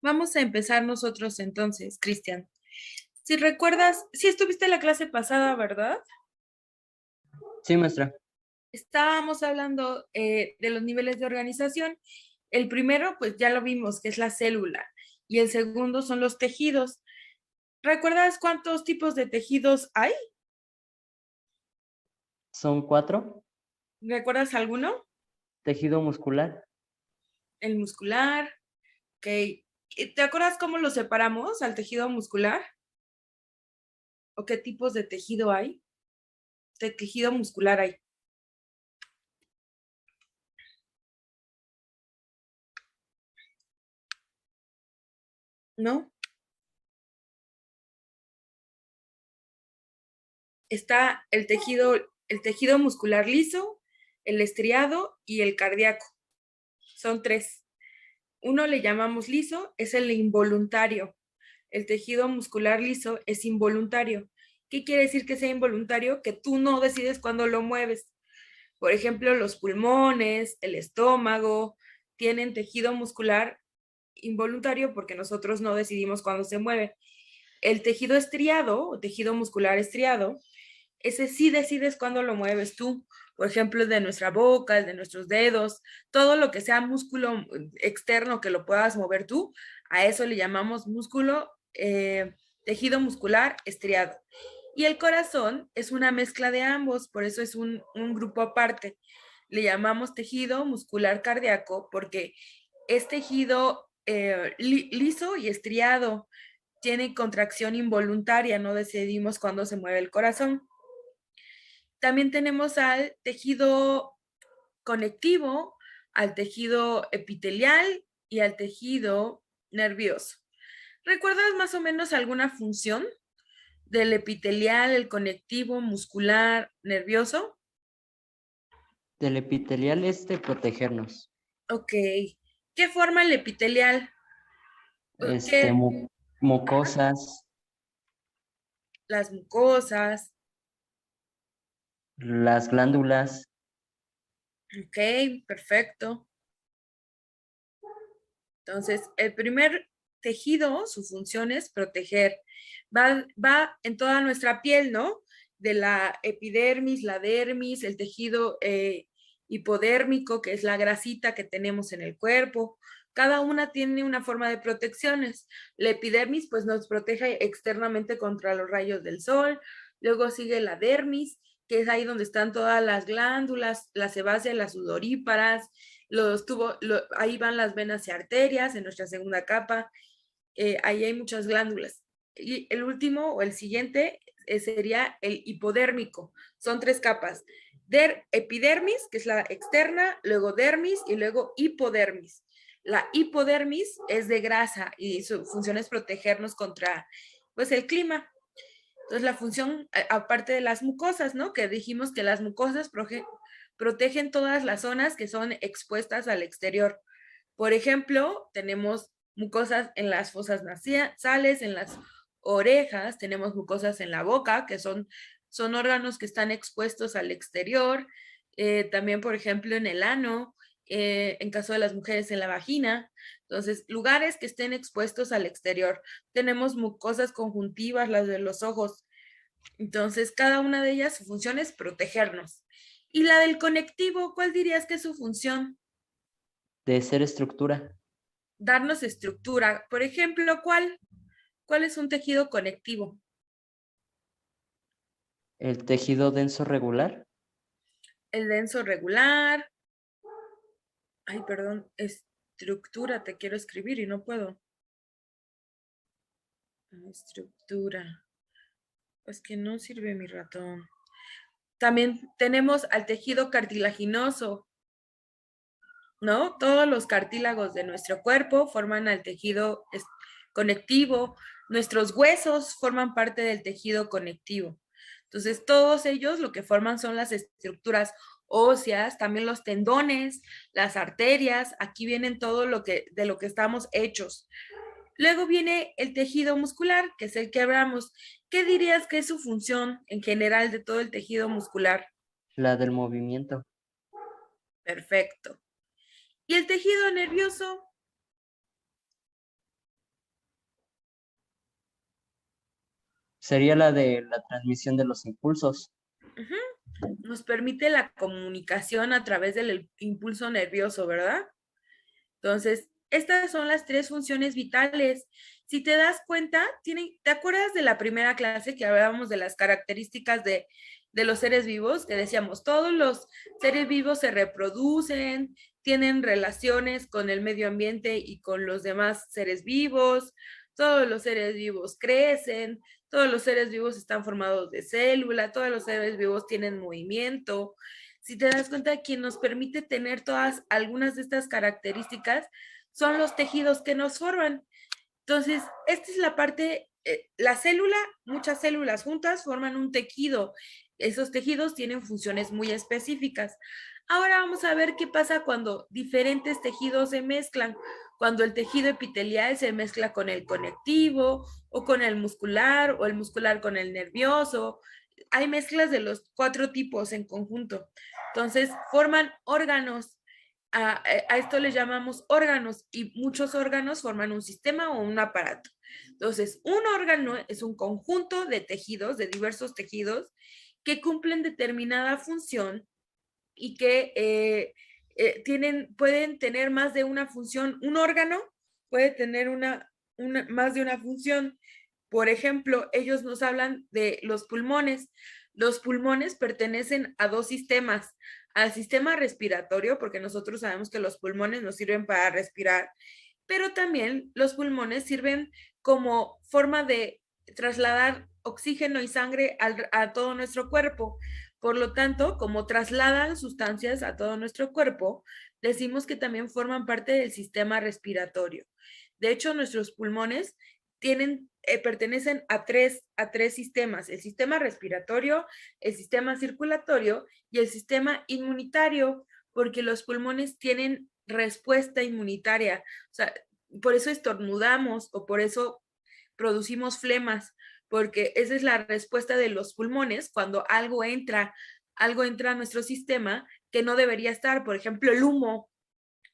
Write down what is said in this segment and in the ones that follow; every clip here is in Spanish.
Vamos a empezar nosotros entonces, Cristian. Si recuerdas, si estuviste en la clase pasada, ¿verdad? Sí, maestra. Estábamos hablando de los niveles de organización. El primero, pues ya lo vimos, que es la célula, y el segundo son los tejidos. ¿Recuerdas cuántos tipos de tejidos hay? Son 4. ¿Recuerdas alguno? Tejido muscular. El muscular, ok. ¿Te acuerdas cómo lo separamos al tejido muscular? ¿O qué tipos de tejido hay? De tejido muscular hay, ¿no? Está el tejido muscular liso, el estriado y el cardíaco. Son tres. Uno le llamamos liso, es el involuntario. El tejido muscular liso es involuntario. ¿Qué quiere decir que sea involuntario? Que tú no decides cuándo lo mueves. Por ejemplo, los pulmones, el estómago, tienen tejido muscular involuntario porque nosotros no decidimos cuándo se mueve. El tejido estriado o tejido muscular estriado, ese sí decides cuándo lo mueves tú. Por ejemplo, el de nuestra boca, el de nuestros dedos, todo lo que sea músculo externo que lo puedas mover tú, a eso le llamamos tejido muscular estriado. Y el corazón es una mezcla de ambos, por eso es un grupo aparte. Le llamamos tejido muscular cardíaco porque es tejido liso y estriado, tiene contracción involuntaria, no decidimos cuándo se mueve el corazón. También tenemos al tejido conectivo, al tejido epitelial y al tejido nervioso. ¿Recuerdas más o menos alguna función del epitelial, el conectivo, muscular, nervioso? Del epitelial es de protegernos. Ok. ¿Qué forma el epitelial? ¿Qué? Mucosas, Las mucosas. las glándulas. Ok, perfecto. Entonces, el primer tejido, su función es proteger. Va en toda nuestra piel, ¿no? De la epidermis, la dermis, el tejido hipodérmico, que es la grasita que tenemos en el cuerpo. Cada una tiene una forma de protecciones. La epidermis, pues, nos protege externamente contra los rayos del sol. Luego sigue la dermis, que es ahí donde están todas las glándulas, las sebáceas, las sudoríparas, ahí van las venas y arterias en nuestra segunda capa, ahí hay muchas glándulas. Y el último o el siguiente sería el hipodérmico. Son tres capas. Epidermis, que es la externa, luego dermis y luego hipodermis. La hipodermis es de grasa y su función es protegernos contra pues, el clima. Entonces, la función, aparte de las mucosas, ¿no? Que dijimos que las mucosas protegen todas las zonas que son expuestas al exterior. Por ejemplo, tenemos mucosas en las fosas nasales, en las orejas, tenemos mucosas en la boca, que son órganos que están expuestos al exterior. También, por ejemplo, en el ano, en caso de las mujeres, en la vagina. Entonces, lugares que estén expuestos al exterior. Tenemos mucosas conjuntivas, las de los ojos. Entonces, cada una de ellas, su función es protegernos. Y la del conectivo, ¿cuál dirías que es su función? De ser estructura. Darnos estructura. Por ejemplo, ¿cuál es un tejido conectivo? El tejido denso regular. El denso regular. Ay, perdón, estructura, te quiero escribir y no puedo. Estructura. Es que no sirve mi ratón. También tenemos al tejido cartilaginoso, ¿no? Todos los cartílagos de nuestro cuerpo forman al tejido conectivo. Nuestros huesos forman parte del tejido conectivo. Entonces, todos ellos lo que forman son las estructuras óseas, también los tendones, las arterias, aquí vienen todo de lo que estamos hechos. Luego viene el tejido muscular, que es el que hablamos. ¿Qué dirías que es su función en general de todo el tejido muscular? La del movimiento. Perfecto. ¿Y el tejido nervioso? Sería la de la transmisión de los impulsos. Nos permite la comunicación a través del impulso nervioso, ¿verdad? Entonces, estas son las tres funciones vitales. Si te das cuenta, ¿te acuerdas de la primera clase que hablábamos de las características de los seres vivos? Que decíamos, todos los seres vivos se reproducen, tienen relaciones con el medio ambiente y con los demás seres vivos, todos los seres vivos crecen, todos los seres vivos están formados de célula, todos los seres vivos tienen movimiento. Si te das cuenta, quien nos permite tener algunas de estas características son los tejidos que nos forman. Entonces, esta es la parte, la célula, muchas células juntas forman un tejido. Esos tejidos tienen funciones muy específicas. Ahora vamos a ver qué pasa cuando diferentes tejidos se mezclan. Cuando el tejido epitelial se mezcla con el conectivo o con el muscular o el muscular con el nervioso. Hay mezclas de los 4 tipos en conjunto. Entonces, forman órganos. A esto le llamamos órganos y muchos órganos forman un sistema o un aparato. Entonces, un órgano es un conjunto de tejidos, de diversos tejidos, que cumplen determinada función y que pueden tener más de una función. Un órgano puede tener más de una función. Por ejemplo, ellos nos hablan de los pulmones. Los pulmones pertenecen a 2 sistemas, al sistema respiratorio, porque nosotros sabemos que los pulmones nos sirven para respirar, pero también los pulmones sirven como forma de trasladar oxígeno y sangre a todo nuestro cuerpo. Por lo tanto, como trasladan sustancias a todo nuestro cuerpo, decimos que también forman parte del sistema respiratorio. De hecho, nuestros pulmones pertenecen a tres sistemas: el sistema respiratorio, el sistema circulatorio y el sistema inmunitario, porque los pulmones tienen respuesta inmunitaria. O sea, por eso estornudamos o por eso producimos flemas, porque esa es la respuesta de los pulmones cuando algo entra a nuestro sistema que no debería estar. Por ejemplo, el humo,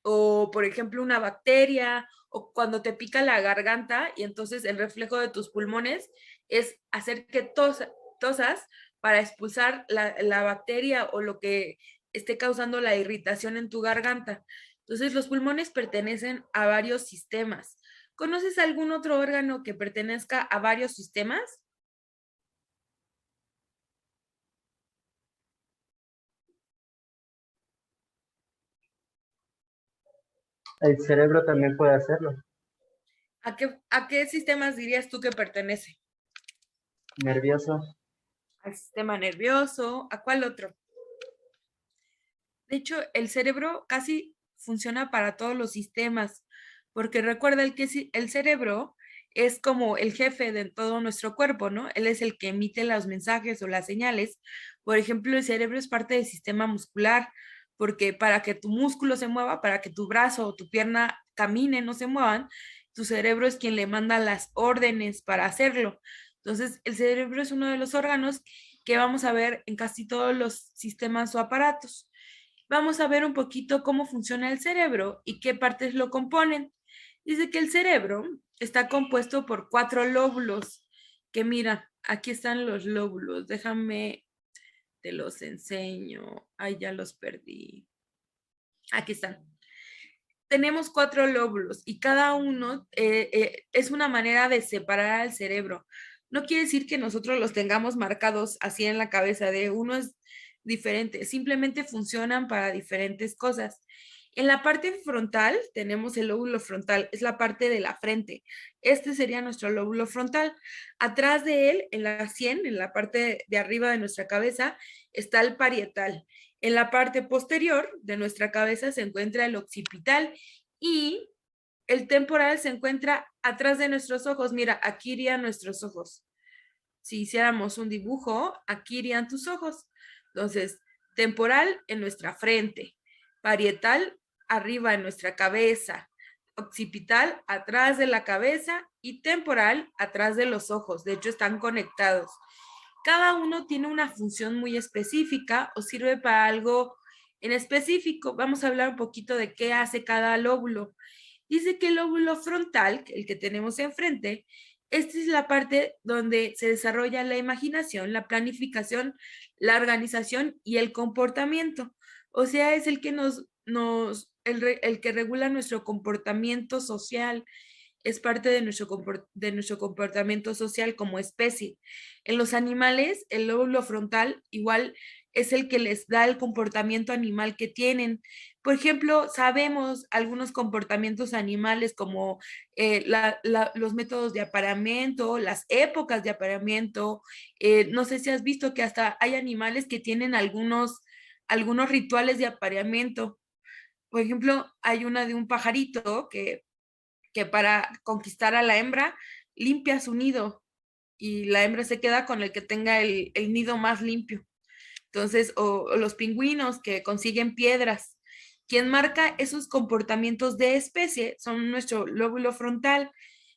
o por ejemplo una bacteria, o cuando te pica la garganta y entonces el reflejo de tus pulmones es hacer que tosas para expulsar la bacteria o lo que esté causando la irritación en tu garganta. Entonces los pulmones pertenecen a varios sistemas. ¿Conoces algún otro órgano que pertenezca a varios sistemas? El cerebro también puede hacerlo. ¿A qué sistemas dirías tú que pertenece? Nervioso. Al sistema nervioso. ¿A cuál otro? De hecho, el cerebro casi funciona para todos los sistemas, porque recuerda el cerebro es como el jefe de todo nuestro cuerpo, ¿no? Él es el que emite los mensajes o las señales. Por ejemplo, el cerebro es parte del sistema muscular, porque para que tu músculo se mueva, para que tu brazo o tu pierna camine, no se muevan, tu cerebro es quien le manda las órdenes para hacerlo. Entonces, el cerebro es uno de los órganos que vamos a ver en casi todos los sistemas o aparatos. Vamos a ver un poquito cómo funciona el cerebro y qué partes lo componen. Dice que el cerebro está compuesto por 4 lóbulos, que mira, aquí están los lóbulos, déjame, te los enseño. Ay, ya los perdí. Aquí están. Tenemos 4 lóbulos y cada uno es una manera de separar al cerebro. No quiere decir que nosotros los tengamos marcados así en la cabeza, de uno es diferente, simplemente funcionan para diferentes cosas. En la parte frontal tenemos el lóbulo frontal, es la parte de la frente. Este sería nuestro lóbulo frontal. Atrás de él, en la sien, en la parte de arriba de nuestra cabeza, está el parietal. En la parte posterior de nuestra cabeza se encuentra el occipital y el temporal se encuentra atrás de nuestros ojos. Mira, aquí irían nuestros ojos. Si hiciéramos un dibujo, aquí irían tus ojos. Entonces, temporal en nuestra frente, parietal arriba en nuestra cabeza, occipital atrás de la cabeza y temporal atrás de los ojos. De hecho, están conectados. Cada uno tiene una función muy específica o sirve para algo en específico. Vamos a hablar un poquito de qué hace cada lóbulo. Dice que el lóbulo frontal, el que tenemos enfrente, Esta es la parte donde se desarrolla la imaginación, la planificación, la organización y el comportamiento. O sea, es el que el que regula nuestro comportamiento social, es parte de de nuestro comportamiento social como especie. En los animales, el lóbulo frontal igual es el que les da el comportamiento animal que tienen. Por ejemplo, sabemos algunos comportamientos animales como los métodos de apareamiento, las épocas de apareamiento. No sé si has visto que hasta hay animales que tienen algunos rituales de apareamiento. Por ejemplo, hay una de un pajarito que para conquistar a la hembra limpia su nido y la hembra se queda con el que tenga el nido más limpio. Entonces, o los pingüinos que consiguen piedras. Quien marca esos comportamientos de especie son nuestro lóbulo frontal.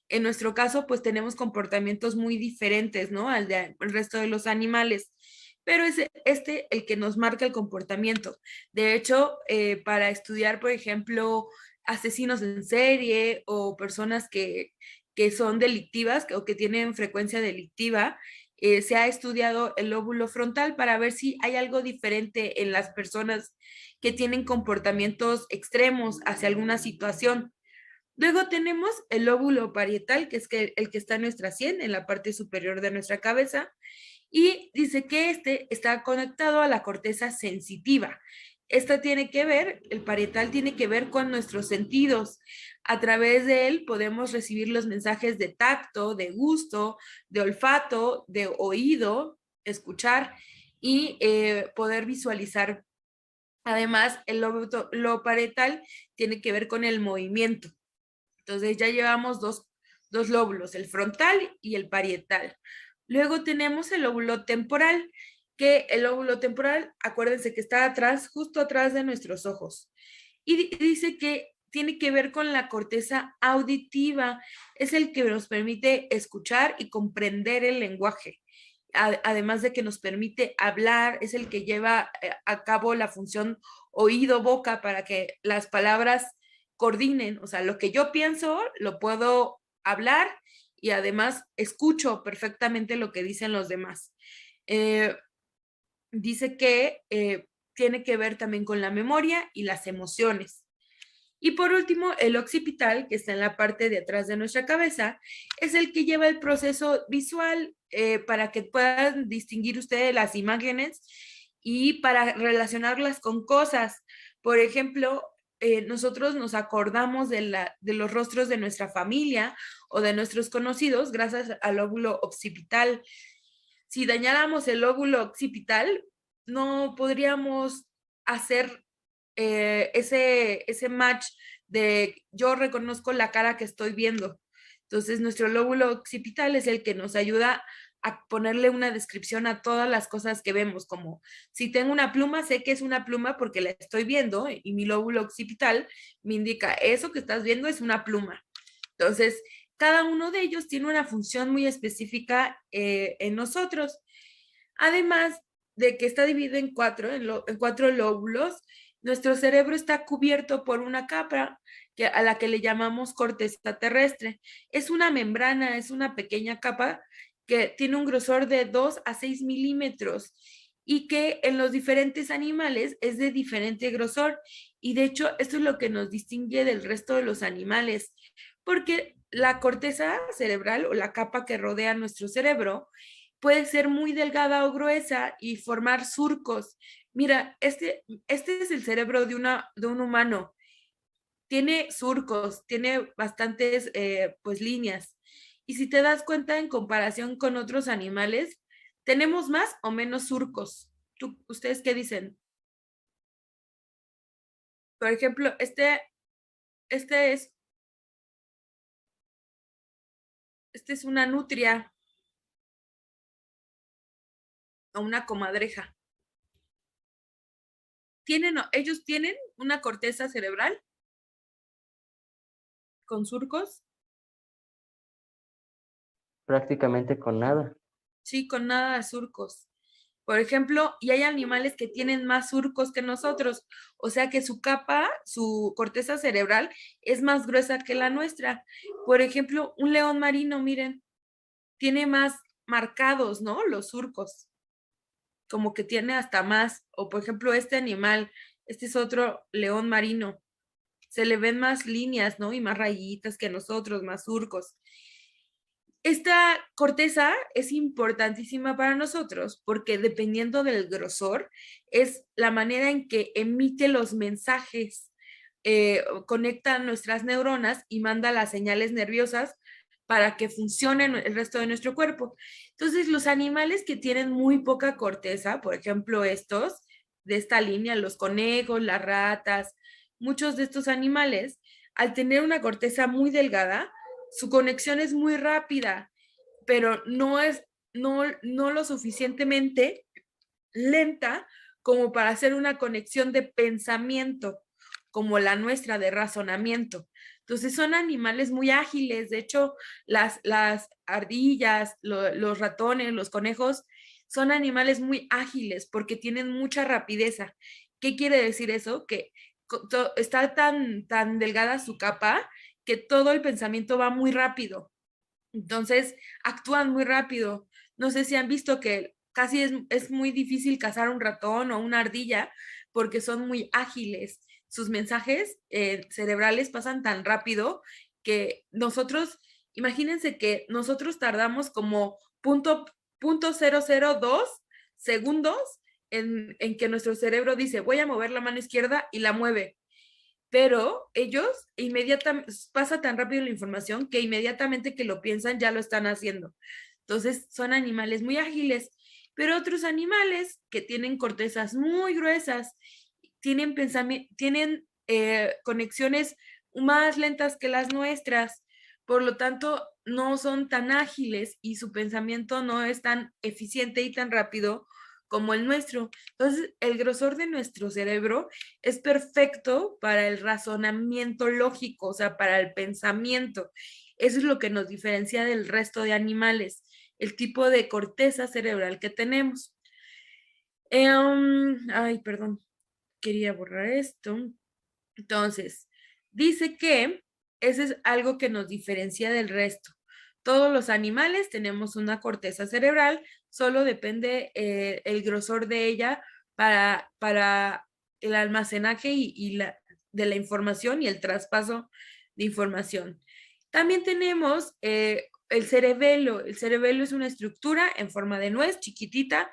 En nuestro caso, pues tenemos comportamientos muy diferentes, ¿no? Al del resto de los animales. Pero es el que nos marca el comportamiento. De hecho, para estudiar, por ejemplo, asesinos en serie o personas que son delictivas o que tienen frecuencia delictiva, se ha estudiado el lóbulo frontal para ver si hay algo diferente en las personas que tienen comportamientos extremos hacia alguna situación. Luego tenemos el lóbulo parietal, que es el que está en nuestra sien, en la parte superior de nuestra cabeza, y dice que este está conectado a la corteza sensitiva. Esta tiene que ver, el parietal tiene que ver con nuestros sentidos. A través de él podemos recibir los mensajes de tacto, de gusto, de olfato, de oído, escuchar y poder visualizar. Además, el lobo parietal tiene que ver con el movimiento. Entonces ya llevamos dos lóbulos, el frontal y el parietal. Luego tenemos el lóbulo temporal, que el lóbulo temporal, acuérdense que está atrás, justo atrás de nuestros ojos. Y dice que tiene que ver con la corteza auditiva, es el que nos permite escuchar y comprender el lenguaje. Además de que nos permite hablar, es el que lleva a cabo la función oído-boca para que las palabras coordinen, o sea, lo que yo pienso lo puedo hablar y además escucho perfectamente lo que dicen los demás. Eh, Dice que tiene que ver también con la memoria y las emociones. Y por último, el occipital, que está en la parte de atrás de nuestra cabeza, es el que lleva el proceso visual para que puedan distinguir ustedes las imágenes y para relacionarlas con cosas. Por ejemplo, nosotros nos acordamos de los rostros de nuestra familia o de nuestros conocidos gracias al lóbulo occipital. Si dañáramos el lóbulo occipital, no podríamos hacer ese match de yo reconozco la cara que estoy viendo. Entonces, nuestro lóbulo occipital es el que nos ayuda a ponerle una descripción a todas las cosas que vemos, como si tengo una pluma, sé que es una pluma porque la estoy viendo y mi lóbulo occipital me indica, eso que estás viendo es una pluma. Entonces, cada uno de ellos tiene una función muy específica en nosotros. Además de que está dividido en cuatro lóbulos, nuestro cerebro está cubierto por una capa a la que le llamamos corteza terrestre. Es una membrana, es una pequeña capa que tiene un grosor de 2 a 6 milímetros y que en los diferentes animales es de diferente grosor. Y de hecho, esto es lo que nos distingue del resto de los animales, porque la corteza cerebral o la capa que rodea nuestro cerebro puede ser muy delgada o gruesa y formar surcos. Mira, este es el cerebro de un humano. Tiene surcos, tiene bastantes pues líneas. Y si te das cuenta en comparación con otros animales, ¿tenemos más o menos surcos? ¿Ustedes qué dicen? Por ejemplo, este es, este es una nutria o una comadreja. Ellos tienen una corteza cerebral con surcos. Prácticamente con nada. Sí, con nada de surcos. Por ejemplo, y hay animales que tienen más surcos que nosotros, o sea que su capa, su corteza cerebral es más gruesa que la nuestra. Por ejemplo, un león marino, miren, tiene más marcados, ¿no? Los surcos, como que tiene hasta más, o por ejemplo este animal, este es otro león marino, se le ven más líneas, ¿no? Y más rayitas que nosotros, más surcos. Esta corteza es importantísima para nosotros porque dependiendo del grosor es la manera en que emite los mensajes, conecta nuestras neuronas y manda las señales nerviosas para que funcione el resto de nuestro cuerpo. Entonces, los animales que tienen muy poca corteza, por ejemplo, estos de esta línea, los conejos, las ratas, muchos de estos animales, al tener una corteza muy delgada, su conexión es muy rápida, pero no lo suficientemente lenta como para hacer una conexión de pensamiento, como la nuestra de razonamiento. Entonces son animales muy ágiles, de hecho las ardillas, los ratones, los conejos, son animales muy ágiles porque tienen mucha rapidez. ¿Qué quiere decir eso? Que está tan delgada su capa que todo el pensamiento va muy rápido. Entonces, actúan muy rápido. No sé si han visto que casi es muy difícil cazar un ratón o una ardilla porque son muy ágiles. Sus mensajes cerebrales pasan tan rápido que nosotros, imagínense que nosotros tardamos como punto 002 segundos en que nuestro cerebro dice, voy a mover la mano izquierda y la mueve, pero ellos inmediatamente, pasa tan rápido la información que inmediatamente que lo piensan ya lo están haciendo. Entonces son animales muy ágiles, pero otros animales que tienen cortezas muy gruesas, tienen conexiones más lentas que las nuestras, por lo tanto no son tan ágiles y su pensamiento no es tan eficiente y tan rápido como el nuestro. Entonces, el grosor de nuestro cerebro es perfecto para el razonamiento lógico, o sea, para el pensamiento. Eso es lo que nos diferencia del resto de animales, el tipo de corteza cerebral que tenemos. Ay, perdón, quería borrar esto. Entonces, dice que ese es algo que nos diferencia del resto. Todos los animales tenemos una corteza cerebral, solo depende el grosor de ella para el almacenaje de la información y el traspaso de información. También tenemos el cerebelo. El cerebelo es una estructura en forma de nuez chiquitita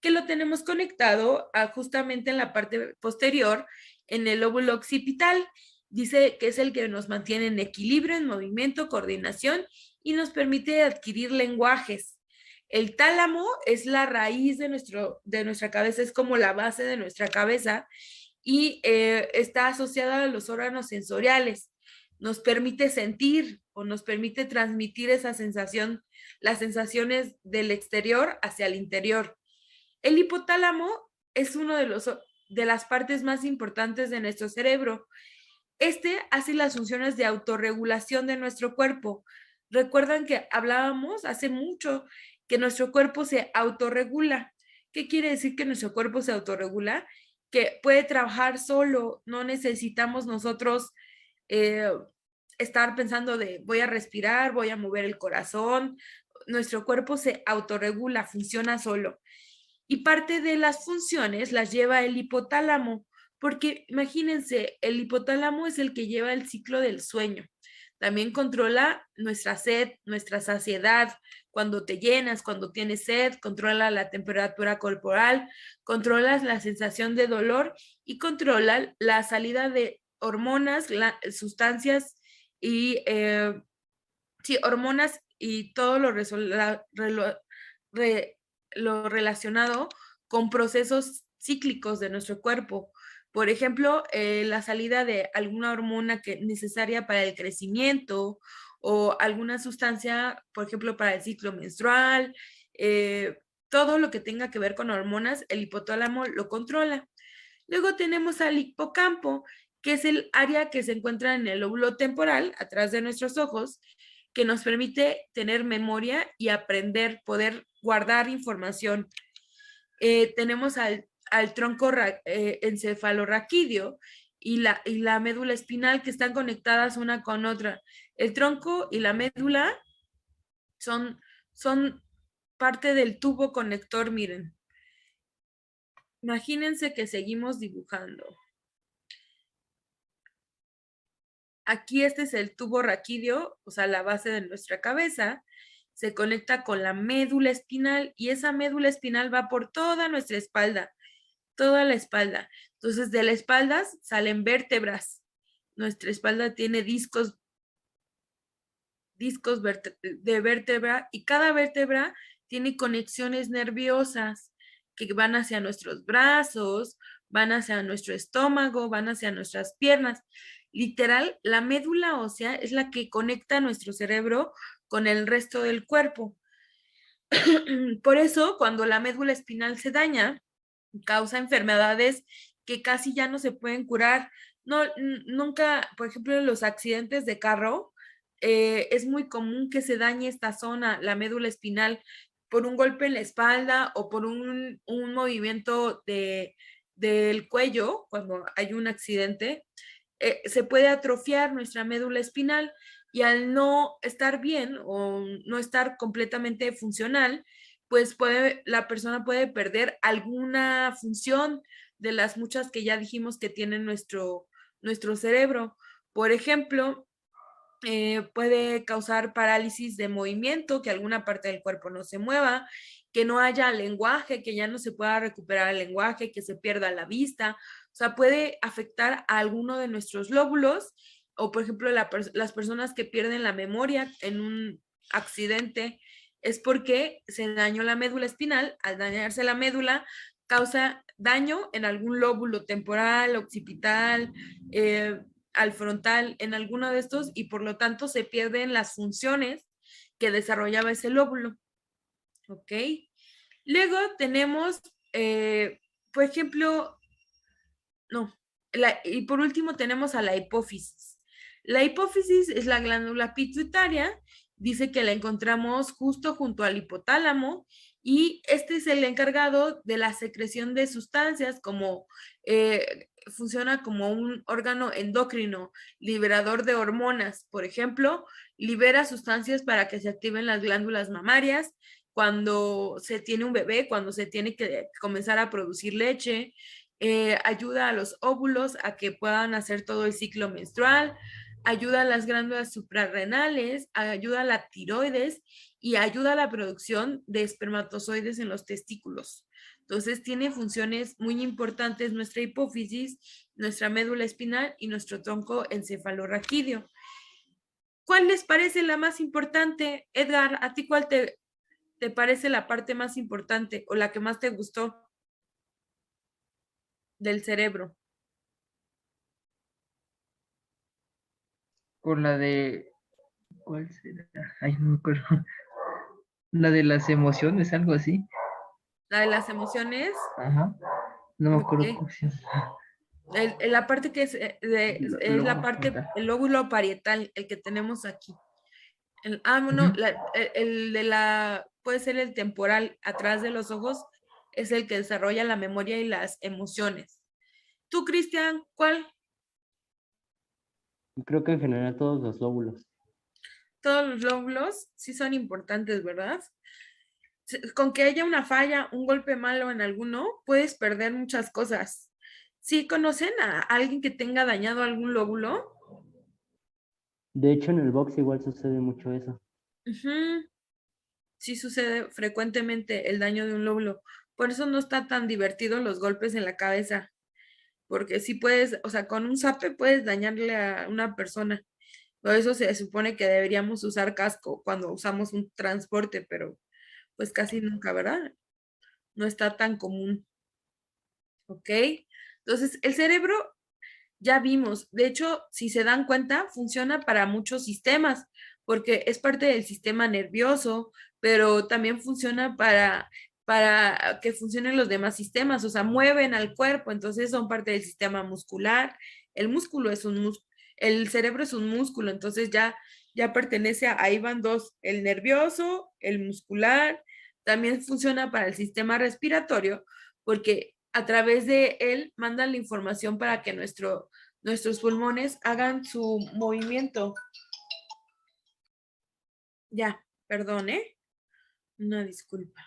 que lo tenemos conectado justamente en la parte posterior, en el lóbulo occipital. Dice que es el que nos mantiene en equilibrio, en movimiento, coordinación y nos permite adquirir lenguajes. El tálamo es la raíz de nuestra cabeza, es como la base de nuestra cabeza y está asociada a los órganos sensoriales. Nos permite sentir o nos permite transmitir esa sensación, las sensaciones del exterior hacia el interior. El hipotálamo es uno de las partes más importantes de nuestro cerebro. Este hace las funciones de autorregulación de nuestro cuerpo. Recuerdan que hablábamos hace mucho que nuestro cuerpo se autorregula. ¿Qué quiere decir que nuestro cuerpo se autorregula? Que puede trabajar solo, no necesitamos nosotros eh, estar pensando de voy a respirar, voy a mover el corazón. Nuestro cuerpo se autorregula, funciona solo. Y parte de las funciones las lleva el hipotálamo, porque imagínense, el hipotálamo es el que lleva el ciclo del sueño. También controla nuestra sed, nuestra saciedad, cuando te llenas, cuando tienes sed, controla la temperatura corporal, controla la sensación de dolor y controla la salida de hormonas, sustancias y sí, hormonas y todo re, lo relacionado con procesos cíclicos de nuestro cuerpo. Por ejemplo, la salida de alguna hormona necesaria para el crecimiento o alguna sustancia, por ejemplo, para el ciclo menstrual, todo lo que tenga que ver con hormonas, el hipotálamo lo controla. Luego tenemos al hipocampo, que es el área que se encuentra en el lóbulo temporal, atrás de nuestros ojos, que nos permite tener memoria y aprender, poder guardar información. Tenemos al tronco encefalorraquídeo y la médula espinal que están conectadas una con otra. El tronco y la médula son son parte del tubo conector, miren. Imagínense que seguimos dibujando. Aquí este es el tubo raquídeo, o sea, la base de nuestra cabeza. Se conecta con la médula espinal y esa médula espinal va por toda nuestra espalda, toda la espalda. Entonces, de la espalda salen vértebras. Nuestra espalda tiene discos de vértebra y cada vértebra tiene conexiones nerviosas que van hacia nuestros brazos, van hacia nuestro estómago, van hacia nuestras piernas. Literal, la médula ósea es la que conecta nuestro cerebro con el resto del cuerpo. Por eso, cuando la médula espinal se daña, causa enfermedades que casi ya no se pueden curar. No, nunca, por ejemplo, en los accidentes de carro, es muy común que se dañe esta zona, la médula espinal, por un golpe en la espalda o por un movimiento del cuello, cuando hay un accidente, se puede atrofiar nuestra médula espinal y al no estar bien o no estar completamente funcional, pues la persona puede perder alguna función de las muchas que ya dijimos que tiene nuestro cerebro. Por ejemplo, puede causar parálisis de movimiento, que alguna parte del cuerpo no se mueva, que no haya lenguaje, que ya no se pueda recuperar el lenguaje, que se pierda la vista. O sea, puede afectar a alguno de nuestros lóbulos o, por ejemplo, las personas que pierden la memoria en un accidente es porque se dañó la médula espinal. Al dañarse la médula, causa daño en algún lóbulo temporal, occipital, al frontal, en alguno de estos, y por lo tanto se pierden las funciones que desarrollaba ese lóbulo. ¿Ok? Luego tenemos, por ejemplo, no, y por último tenemos a la hipófisis. La hipófisis es la glándula pituitaria, dice que la encontramos justo junto al hipotálamo y este es el encargado de la secreción de sustancias como funciona como un órgano endocrino, liberador de hormonas. Por ejemplo, libera sustancias para que se activen las glándulas mamarias cuando se tiene un bebé, cuando se tiene que comenzar a producir leche, ayuda a los óvulos a que puedan hacer todo el ciclo menstrual, ayuda a las glándulas suprarrenales, ayuda a la tiroides y ayuda a la producción de espermatozoides en los testículos. Entonces tiene funciones muy importantes nuestra hipófisis, nuestra médula espinal y nuestro tronco encefalorraquídeo. ¿Cuál les parece la más importante? Edgar, ¿a ti cuál te parece la parte más importante o la que más te gustó del cerebro? Con la de, ¿cuál será? Ay, no me acuerdo. La de las emociones, algo así. La de las emociones. Ajá. No me acuerdo Ok. cómo se llama. La parte que es la parte, Frontal. el lóbulo parietal, el que tenemos aquí. Bueno, Ujú. el de puede ser el temporal, atrás de los ojos, es el que desarrolla la memoria y las emociones. Tú, Cristian, ¿cuál? Creo que en general todos los lóbulos. Todos los lóbulos sí son importantes, ¿verdad? Con que haya una falla, un golpe malo en alguno, puedes perder muchas cosas. ¿Sí conocen a alguien que tenga dañado algún lóbulo? De hecho, en el box igual sucede mucho eso. Ujú. Sí sucede frecuentemente el daño de un lóbulo. Por eso no está tan divertido los golpes en la cabeza, porque sí puedes, o sea, con un zape puedes dañarle a una persona. Por eso se supone que deberíamos usar casco cuando usamos un transporte, pero pues casi nunca, ¿verdad? No está tan común, ¿ok? Entonces, el cerebro, ya vimos, de hecho, si se dan cuenta, funciona para muchos sistemas, porque es parte del sistema nervioso, pero también funciona para que funcionen los demás sistemas, o sea, mueven al cuerpo, entonces son parte del sistema muscular. El músculo es el cerebro es un músculo, entonces ya pertenece ahí van dos, el nervioso, el muscular, también funciona para el sistema respiratorio, porque a través de él mandan la información para que nuestros pulmones hagan su movimiento. Ya, perdón, ¿eh? Una disculpa.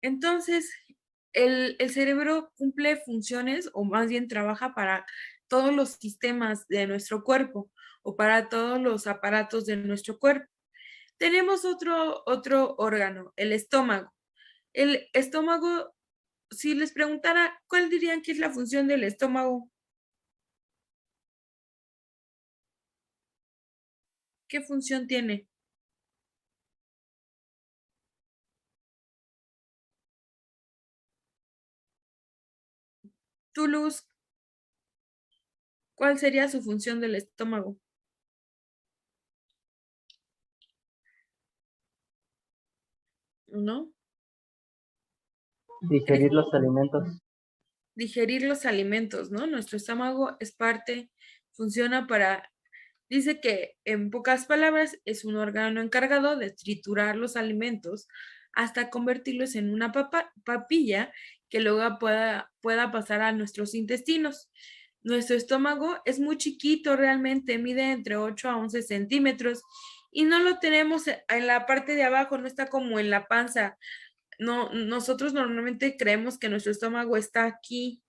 Entonces, el cerebro cumple funciones, o más bien trabaja para todos los sistemas de nuestro cuerpo o para todos los aparatos de nuestro cuerpo. Tenemos otro órgano, el estómago. El estómago, si les preguntara, ¿cuál dirían que es la función del estómago? ¿Qué función tiene? Tú, Luz, ¿cuál sería su función del estómago? ¿No? Es Digerir los alimentos. digerir los alimentos, ¿no? Nuestro estómago es parte, funciona para, dice que en pocas palabras es un órgano encargado de triturar los alimentos hasta convertirlos en una papilla que luego pueda pasar a nuestros intestinos. Nuestro estómago es muy chiquito realmente, mide entre 8 a 11 centímetros y no lo tenemos en la parte de abajo, no está como en la panza. No, nosotros normalmente creemos que nuestro estómago está aquí,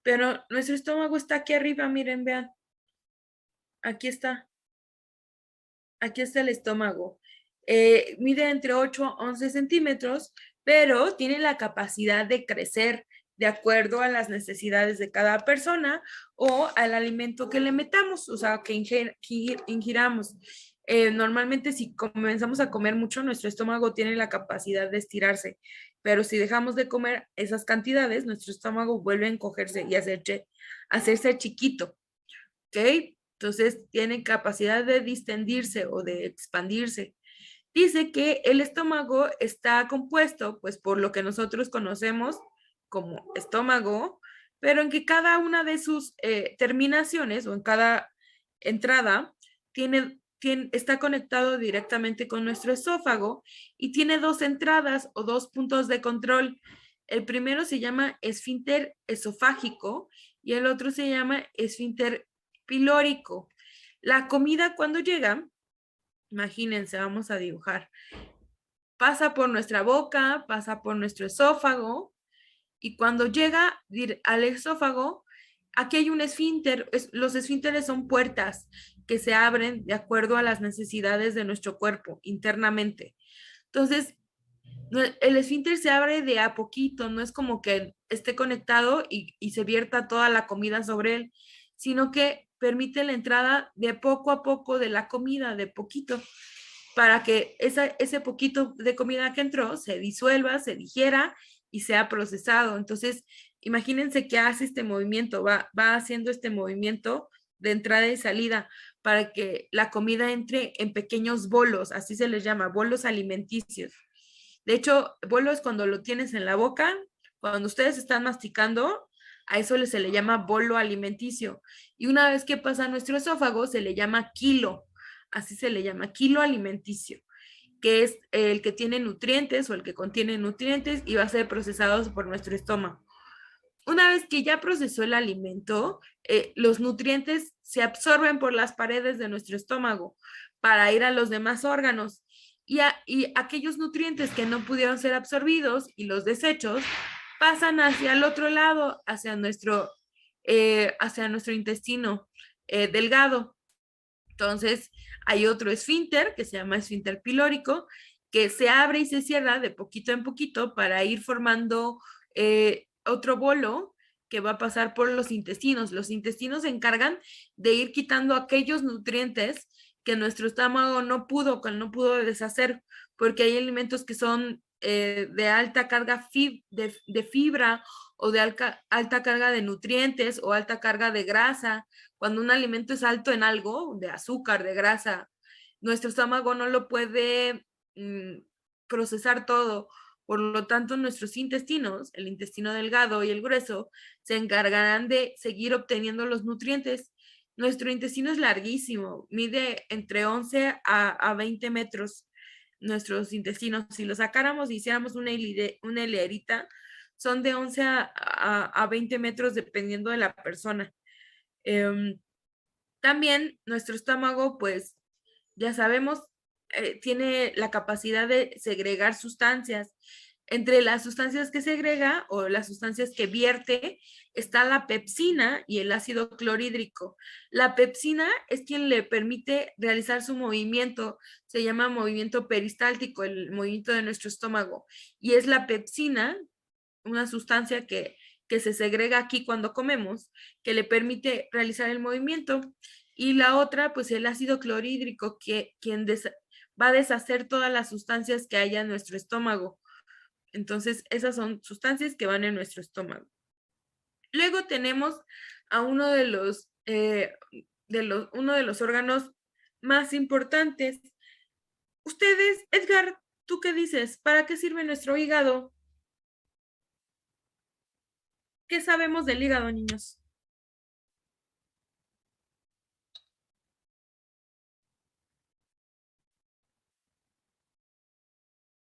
pero nuestro estómago está aquí arriba, miren, vean, aquí está. Aquí está el estómago. Mide entre 8 a 11 centímetros, pero tiene la capacidad de crecer de acuerdo a las necesidades de cada persona o al alimento que le metamos, o sea, que ingiramos. Normalmente si comenzamos a comer mucho, nuestro estómago tiene la capacidad de estirarse, pero si dejamos de comer esas cantidades, nuestro estómago vuelve a encogerse y hacerse chiquito. ¿Ok? Entonces tiene capacidad de distendirse o de expandirse. Dice que el estómago está compuesto, pues, por lo que nosotros conocemos como estómago, pero en que cada una de sus terminaciones o en cada entrada está conectado directamente con nuestro esófago y tiene dos entradas o dos puntos de control. El primero se llama esfínter esofágico y el otro se llama esfínter pilórico. La comida cuando llega, imagínense, vamos a dibujar, pasa por nuestra boca, pasa por nuestro esófago y cuando llega al esófago, aquí hay un esfínter. Los esfínteres son puertas que se abren de acuerdo a las necesidades de nuestro cuerpo internamente. Entonces, el esfínter se abre de a poquito, no es como que esté conectado y se vierta toda la comida sobre él, sino que permite la entrada de poco a poco de la comida, de poquito, para que ese poquito de comida que entró se disuelva, se digiera y sea procesado. Entonces, imagínense que hace este movimiento, va haciendo este movimiento de entrada y salida para que la comida entre en pequeños bolos, así se les llama, bolos alimenticios. De hecho, bolo es cuando lo tienes en la boca, cuando ustedes están masticando, a eso se le llama bolo alimenticio. Y una vez que pasa a nuestro esófago, se le llama kilo, así se le llama, kilo alimenticio, que es el que tiene nutrientes o el que contiene nutrientes y va a ser procesado por nuestro estómago. Una vez que ya procesó el alimento, los nutrientes se absorben por las paredes de nuestro estómago para ir a los demás órganos y aquellos nutrientes que no pudieron ser absorbidos y los desechos pasan hacia el otro lado, hacia nuestro intestino delgado. Entonces, hay otro esfínter que se llama esfínter pilórico, que se abre y se cierra de poquito en poquito para ir formando otro bolo que va a pasar por los intestinos. Los intestinos se encargan de ir quitando aquellos nutrientes que nuestro estómago no pudo deshacer, porque hay alimentos que son de alta carga de fibra o de alta carga de nutrientes o alta carga de grasa. Cuando un alimento es alto en algo, de azúcar, de grasa, nuestro estómago no lo puede procesar todo. Por lo tanto, nuestros intestinos, el intestino delgado y el grueso, se encargarán de seguir obteniendo los nutrientes. Nuestro intestino es larguísimo, mide entre 11 a 20 metros nuestros intestinos. Si lo sacáramos y hiciéramos una hilerita, son de 11 a 20 metros dependiendo de la persona. También nuestro estómago, pues ya sabemos, tiene la capacidad de segregar sustancias. Entre las sustancias que segrega o las sustancias que vierte está la pepsina y el ácido clorhídrico. La pepsina es quien le permite realizar su movimiento, se llama movimiento peristáltico, el movimiento de nuestro estómago. Y es la pepsina, una sustancia que se segrega aquí cuando comemos, que le permite realizar el movimiento. Y la otra, pues el ácido clorhídrico, quien va a deshacer todas las sustancias que haya en nuestro estómago. Entonces, esas son sustancias que van en nuestro estómago. Luego tenemos a uno de los órganos más importantes. Ustedes, Edgar, ¿tú qué dices? ¿Para qué sirve nuestro hígado? ¿Qué sabemos del hígado, niños?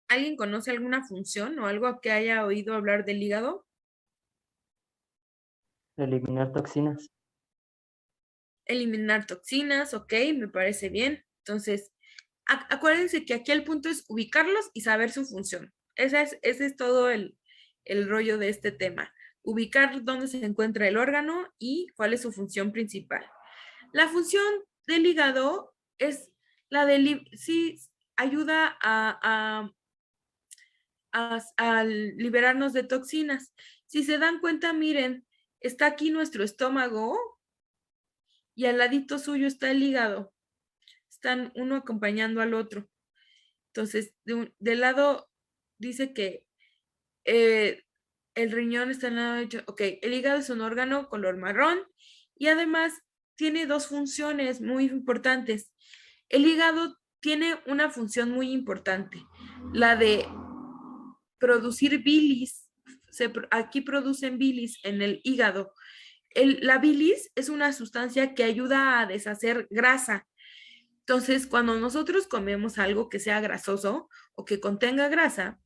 ¿Alguien conoce alguna función o algo que haya oído hablar del hígado? Eliminar toxinas. Eliminar toxinas, ok, me parece bien. Entonces, acuérdense que aquí el punto es ubicarlos y saber su función. Ese es todo el rollo de este tema. Ubicar dónde se encuentra el órgano y cuál es su función principal. La función del hígado es la de, sí, ayuda a liberarnos de toxinas. Si se dan cuenta, miren, está aquí nuestro estómago y al ladito suyo está el hígado. Están uno acompañando al otro. Entonces, del lado dice que el riñón está en el lado derecho. Ok, el hígado es un órgano color marrón y además tiene dos funciones muy importantes. El hígado tiene una función muy importante, la de producir bilis. Aquí producen bilis en el hígado. La bilis es una sustancia que ayuda a deshacer grasa. Entonces, cuando nosotros comemos algo que sea grasoso o que contenga grasa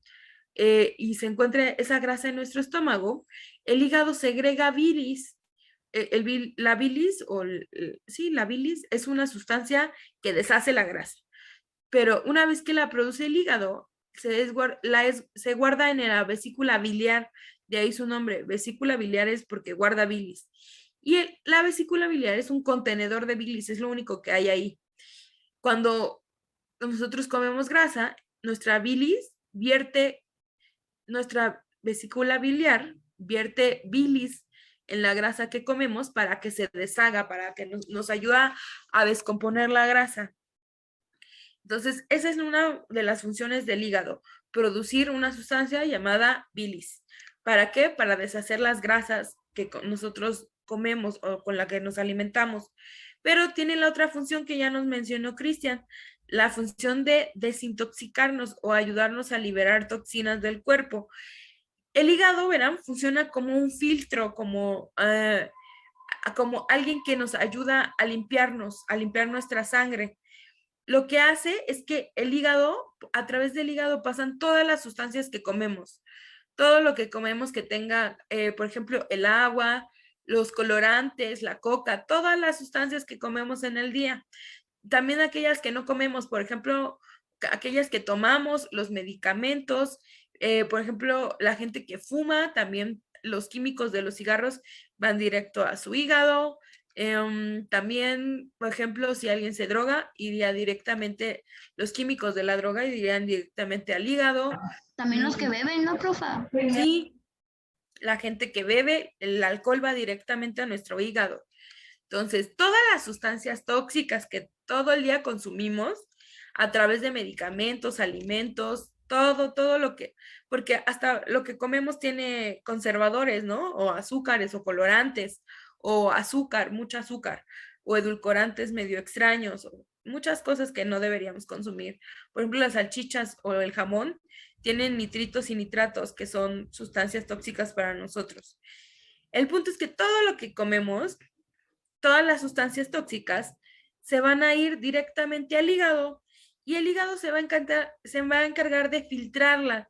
y se encuentre esa grasa en nuestro estómago, el hígado segrega bilis. La bilis, sí, la bilis es una sustancia que deshace la grasa. Pero una vez que la produce el hígado, se guarda en la vesícula biliar, de ahí su nombre, vesícula biliar es porque guarda bilis. Y la vesícula biliar es un contenedor de bilis, es lo único que hay ahí. Cuando nosotros comemos grasa, nuestra vesícula biliar vierte bilis en la grasa que comemos para que se deshaga, para que nos ayuda a descomponer la grasa. Entonces, esa es una de las funciones del hígado, producir una sustancia llamada bilis. ¿Para qué? Para deshacer las grasas que nosotros comemos o con la que nos alimentamos. Pero tiene la otra función que ya nos mencionó Cristian, la función de desintoxicarnos o ayudarnos a liberar toxinas del cuerpo. El hígado, verán, funciona como un filtro, como alguien que nos ayuda a limpiar nuestra sangre. Lo que hace es que el hígado, a través del hígado pasan todas las sustancias que comemos. Todo lo que comemos que tenga, por ejemplo, el agua, los colorantes, la coca, todas las sustancias que comemos en el día. También aquellas que no comemos, por ejemplo, aquellas que tomamos, los medicamentos, por ejemplo, la gente que fuma, también los químicos de los cigarros van directo a su hígado. También, por ejemplo, si alguien se droga, iría directamente, los químicos de la droga irían directamente al hígado. También los que beben, ¿no, profa? Sí, la gente que bebe, el alcohol va directamente a nuestro hígado. Entonces, todas las sustancias tóxicas que todo el día consumimos a través de medicamentos, alimentos, todo lo que, porque hasta lo que comemos tiene conservadores, ¿no? O azúcares o colorantes, o azúcar, mucho azúcar, o edulcorantes medio extraños, o muchas cosas que no deberíamos consumir. Por ejemplo, las salchichas o el jamón tienen nitritos y nitratos, que son sustancias tóxicas para nosotros. El punto es que todo lo que comemos, todas las sustancias tóxicas, se van a ir directamente al hígado y el hígado se va a encargar de filtrarlas.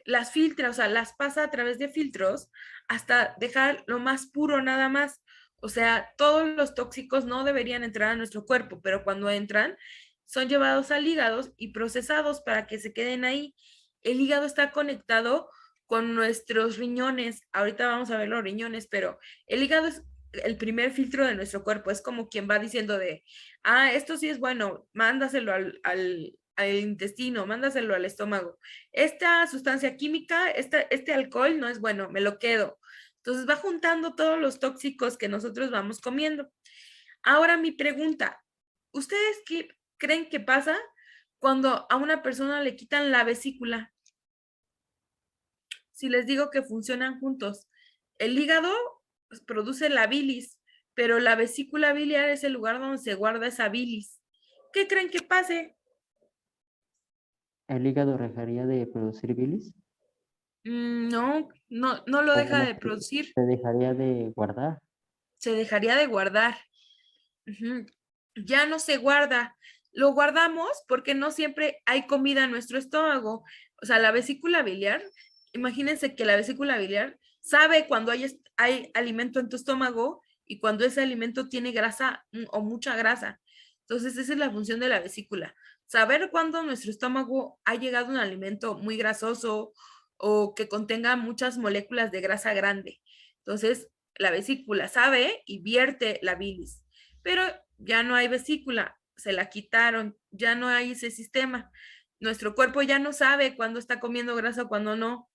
Las filtra, o sea, las pasa a través de filtros hasta dejar lo más puro nada más. O sea, todos los tóxicos no deberían entrar a nuestro cuerpo, pero cuando entran, son llevados al hígado y procesados para que se queden ahí. El hígado está conectado con nuestros riñones. Ahorita vamos a ver los riñones, pero el hígado es el primer filtro de nuestro cuerpo. Es como quien va diciendo de, esto sí es bueno, mándaselo al intestino, mándaselo al estómago. Esta sustancia química, este alcohol no es bueno, me lo quedo. Entonces va juntando todos los tóxicos que nosotros vamos comiendo. Ahora mi pregunta, ¿ustedes qué creen que pasa cuando a una persona le quitan la vesícula? Si les digo que funcionan juntos, el hígado pues, produce la bilis, pero la vesícula biliar es el lugar donde se guarda esa bilis. ¿Qué creen que pase? ¿El hígado dejaría de producir bilis? No, no lo ¿O deja bueno, de producir, se dejaría de guardar? se dejaría de guardar. Ujú. Ya no se guarda. Lo guardamos porque no siempre hay comida en nuestro estómago. O sea, la vesícula biliar, imagínense que la vesícula biliar sabe cuando hay alimento en tu estómago y cuando ese alimento tiene grasa o mucha grasa. Entonces, esa es la función de la vesícula. Saber cuándo nuestro estómago ha llegado un alimento muy grasoso o que contenga muchas moléculas de grasa grande. Entonces, la vesícula sabe y vierte la bilis, pero ya no hay vesícula, se la quitaron, ya no hay ese sistema. Nuestro cuerpo ya no sabe cuándo está comiendo grasa o cuándo no.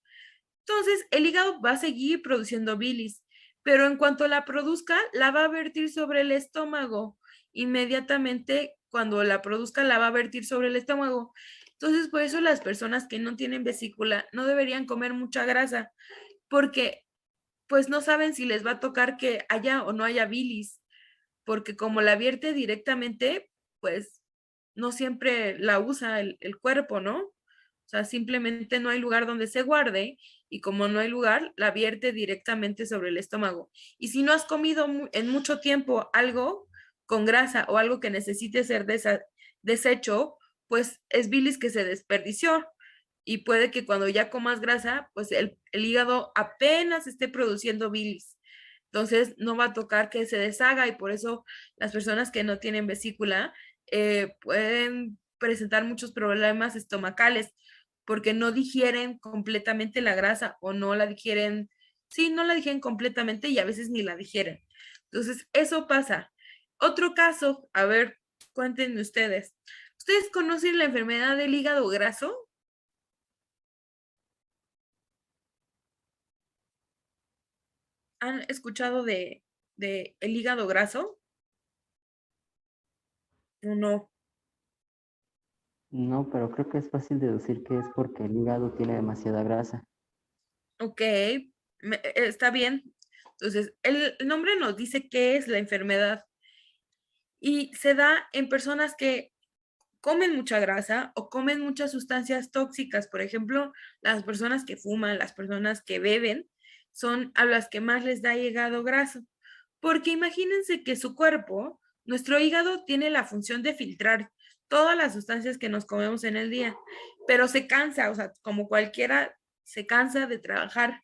Entonces, el hígado va a seguir produciendo bilis, pero en cuanto la produzca, la va a vertir sobre el estómago. Inmediatamente, cuando la produzca, la va a vertir sobre el estómago. Entonces, por eso las personas que no tienen vesícula no deberían comer mucha grasa, porque pues no saben si les va a tocar que haya o no haya bilis, porque como la vierte directamente, pues no siempre la usa el cuerpo, ¿no? O sea, simplemente no hay lugar donde se guarde y como no hay lugar, la vierte directamente sobre el estómago. Y si no has comido en mucho tiempo algo con grasa o algo que necesite ser deshecho, pues es bilis que se desperdició. Y puede que cuando ya comas grasa, pues el hígado apenas esté produciendo bilis. Entonces no va a tocar que se deshaga y por eso las personas que no tienen vesícula pueden presentar muchos problemas estomacales porque no digieren completamente la grasa o no la digieren, sí, no la digieren completamente y a veces ni la digieren. Entonces, eso pasa. Otro caso, a ver, cuéntenme ustedes. ¿Ustedes conocen la enfermedad del hígado graso? ¿Han escuchado de el hígado graso? ¿O no? No, pero creo que es fácil deducir que es porque el hígado tiene demasiada grasa. Ok, está bien. Entonces, el nombre nos dice qué es la enfermedad y se da en personas que comen mucha grasa o comen muchas sustancias tóxicas. Por ejemplo, las personas que fuman, las personas que beben, son a las que más les da hígado graso. Porque imagínense que su cuerpo, nuestro hígado tiene la función de filtrar todas las sustancias que nos comemos en el día, pero se cansa, o sea, como cualquiera, se cansa de trabajar.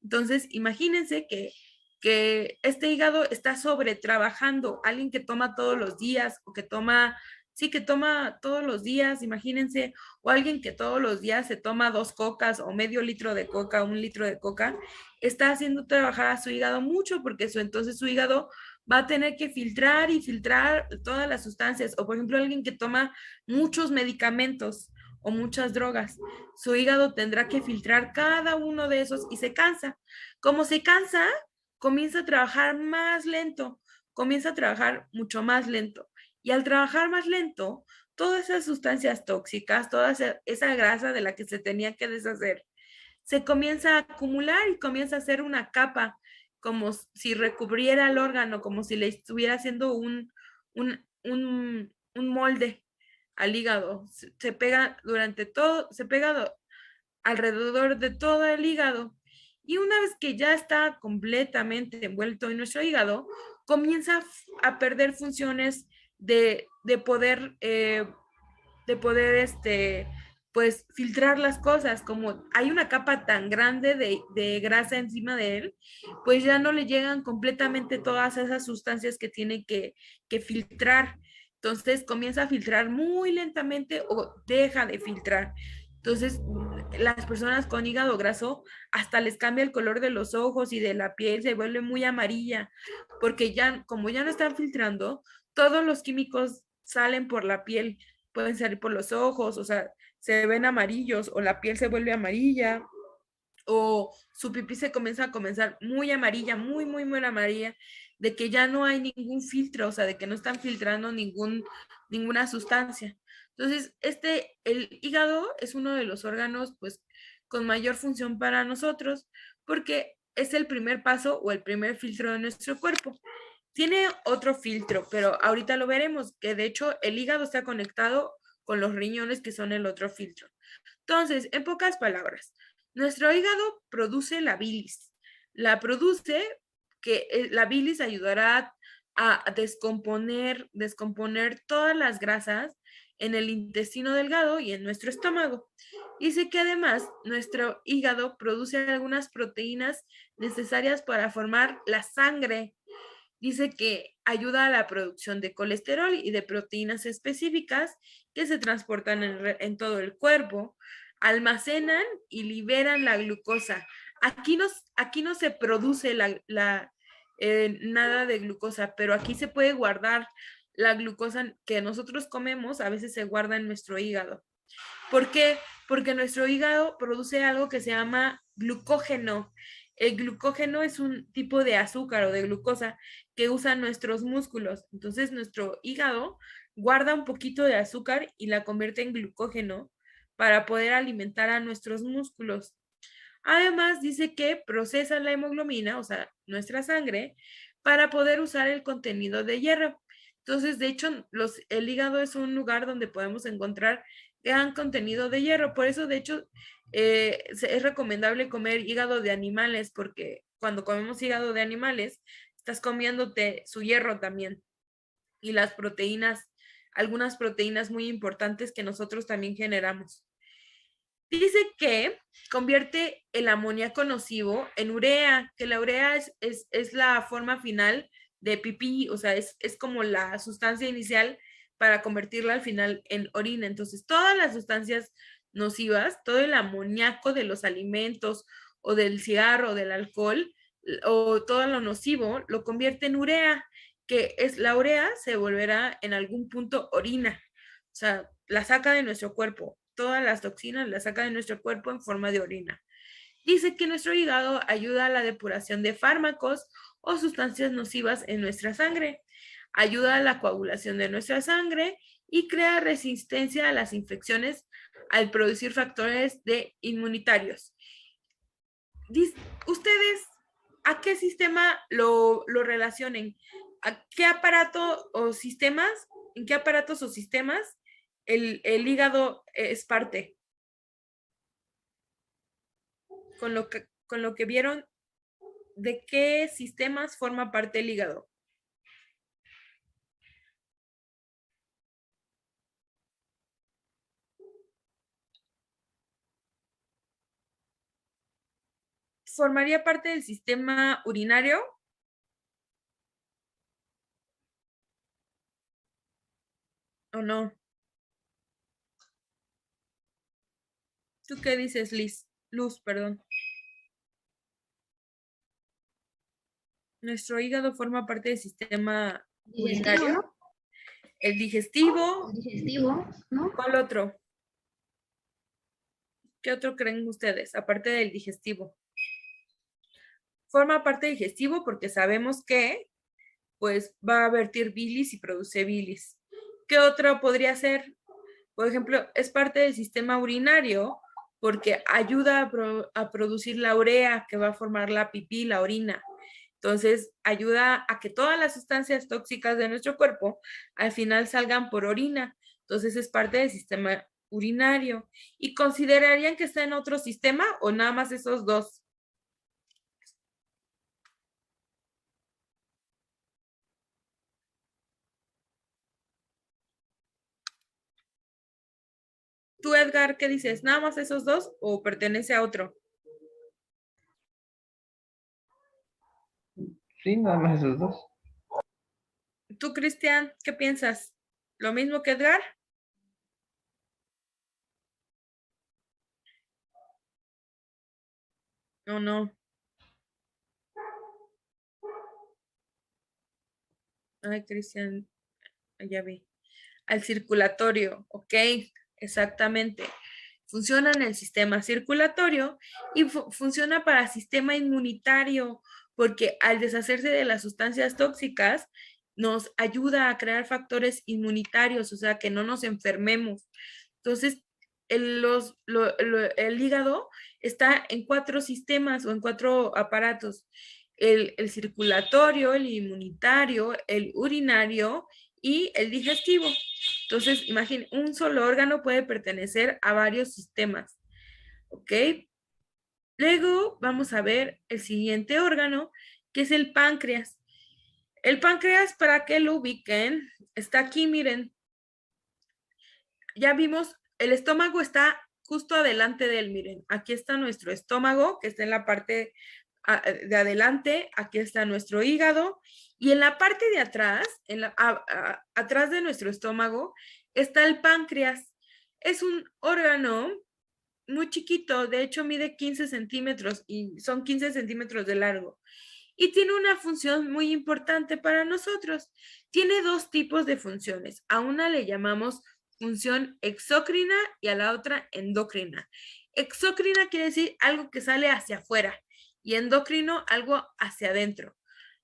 Entonces, imagínense que este hígado está sobre trabajando, alguien que toma todos los días o que toma, sí, que toma todos los días, imagínense, o alguien que todos los días se toma 2 cocas o medio litro de coca, 1 litro de coca, está haciendo trabajar a su hígado mucho porque entonces su hígado va a tener que filtrar y filtrar todas las sustancias. O por ejemplo, alguien que toma muchos medicamentos o muchas drogas, su hígado tendrá que filtrar cada uno de esos y se cansa. Como se cansa, comienza a trabajar más lento, comienza a trabajar mucho más lento. Y al trabajar más lento, todas esas sustancias tóxicas, toda esa grasa de la que se tenía que deshacer, se comienza a acumular y comienza a hacer una capa, como si recubriera el órgano, como si le estuviera haciendo un molde al hígado. Se pega durante todo, se pega alrededor de todo el hígado. Y una vez que ya está completamente envuelto en nuestro hígado, comienza a perder funciones de poder pues filtrar las cosas, como hay una capa tan grande de grasa encima de él, pues ya no le llegan completamente todas esas sustancias que tiene que filtrar. Entonces comienza a filtrar muy lentamente o deja de filtrar. Entonces, las personas con hígado graso hasta les cambia el color de los ojos y de la piel, se vuelve muy amarilla, porque ya, como ya no están filtrando, todos los químicos salen por la piel, pueden salir por los ojos, o sea, se ven amarillos o la piel se vuelve amarilla o su pipí se comienza a comenzar muy amarilla, muy amarilla, de que ya no hay ningún filtro, o sea, de que no están filtrando ninguna sustancia. Entonces, el hígado es uno de los órganos, pues, con mayor función para nosotros, porque es el primer paso o el primer filtro de nuestro cuerpo. Tiene otro filtro, pero ahorita lo veremos, que de hecho el hígado está conectado con los riñones, que son el otro filtro. Entonces, en pocas palabras, nuestro hígado produce la bilis. La produce que la bilis ayudará a descomponer todas las grasas en el intestino delgado y en nuestro estómago. Dice que además nuestro hígado produce algunas proteínas necesarias para formar la sangre. Dice que ayuda a la producción de colesterol y de proteínas específicas que se transportan en todo el cuerpo, almacenan y liberan la glucosa. Aquí no se produce nada de glucosa, pero aquí se puede guardar la glucosa que nosotros comemos, a veces se guarda en nuestro hígado. ¿Por qué? Porque nuestro hígado produce algo que se llama glucógeno. El glucógeno es un tipo de azúcar o de glucosa que usan nuestros músculos. Entonces, nuestro hígado guarda un poquito de azúcar y la convierte en glucógeno para poder alimentar a nuestros músculos. Además, dice que procesa la hemoglobina, o sea, nuestra sangre, para poder usar el contenido de hierro. Entonces, de hecho, el hígado es un lugar donde podemos encontrar gran contenido de hierro. Por eso, de hecho, es recomendable comer hígado de animales, porque cuando comemos hígado de animales, estás comiéndote su hierro también. Y las proteínas, algunas proteínas muy importantes que nosotros también generamos. Dice que convierte el amoníaco nocivo en urea, que la urea es la forma final de pipí, o sea, es como la sustancia inicial para convertirla al final en orina. Entonces, todas las sustancias nocivas, todo el amoníaco de los alimentos o del cigarro o del alcohol o todo lo nocivo lo convierte en urea, que es la urea se volverá en algún punto orina, o sea, la saca de nuestro cuerpo, todas las toxinas las saca de nuestro cuerpo en forma de orina. Dice que nuestro hígado ayuda a la depuración de fármacos o sustancias nocivas en nuestra sangre, ayuda a la coagulación de nuestra sangre y crea resistencia a las infecciones al producir factores inmunitarios. ¿Ustedes a qué sistema lo relacionen? ¿A qué aparato o sistemas? ¿En qué aparatos o sistemas el hígado es parte? Con lo que vieron, ¿de qué sistemas forma parte el hígado? ¿Formaría parte del sistema urinario? ¿O no? ¿Tú qué dices, Liz? Luz, perdón. Nuestro hígado forma parte del sistema Digestivo, urinario. ¿no? El digestivo. El digestivo, ¿no? ¿Cuál otro? ¿Qué otro creen ustedes, aparte del digestivo? Forma parte del digestivo porque sabemos que, pues, va a vertir bilis y produce bilis. ¿Qué otro podría ser? Por ejemplo, es parte del sistema urinario porque ayuda a producir la urea que va a formar la pipí, la orina. Entonces, ayuda a que todas las sustancias tóxicas de nuestro cuerpo al final salgan por orina. Entonces, es parte del sistema urinario. ¿Y considerarían que está en otro sistema o nada más esos dos? Tú, Edgar, ¿qué dices? ¿Nada más esos dos o pertenece a otro? Sí, nada más esos dos. Tú, Cristian, ¿qué piensas? ¿Lo mismo que Edgar? No, no. Ay, Cristian, ya vi. Al circulatorio, ok, exactamente. Funciona en el sistema circulatorio y funciona para sistema inmunitario, porque al deshacerse de las sustancias tóxicas, nos ayuda a crear factores inmunitarios, o sea, que no nos enfermemos. Entonces, el hígado está en 4 sistemas o en 4 aparatos. El circulatorio, el inmunitario, el urinario y el digestivo. Entonces, imaginen, un solo órgano puede pertenecer a varios sistemas. ¿Ok? Luego vamos a ver el siguiente órgano, que es el páncreas. El páncreas, para que lo ubiquen, está aquí, miren. Ya vimos, el estómago está justo adelante de él, miren. Aquí está nuestro estómago, que está en la parte de adelante. Aquí está nuestro hígado. Y en la parte de atrás, atrás de nuestro estómago, está el páncreas. Es un órgano muy chiquito, de hecho mide 15 centímetros y son 15 centímetros de largo. Y tiene una función muy importante para nosotros. Tiene 2 tipos de funciones. A una le llamamos función exócrina y a la otra endocrina. Exócrina quiere decir algo que sale hacia afuera y endocrino algo hacia adentro.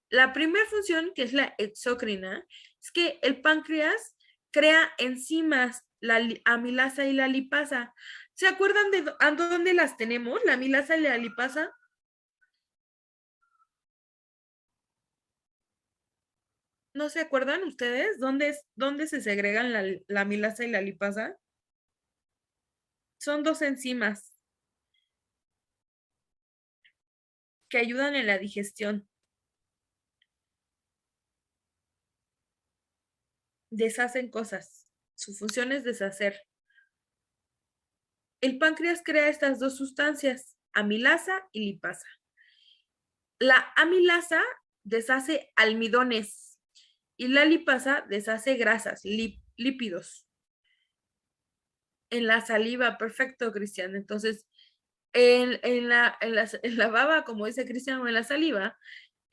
La primera función, que es la exócrina, es que el páncreas crea enzimas, la amilasa y la lipasa. ¿Se acuerdan de dónde las tenemos, la amilasa y la lipasa? ¿No se acuerdan ustedes dónde se segregan la amilasa y la lipasa? Son 2 enzimas que ayudan en la digestión. Deshacen cosas. Su función es deshacer. El páncreas crea estas 2 sustancias, amilasa y lipasa. La amilasa deshace almidones y la lipasa deshace grasas, lípidos. En la saliva, perfecto, Cristian. Entonces, en la baba, como dice Cristian, o en la saliva,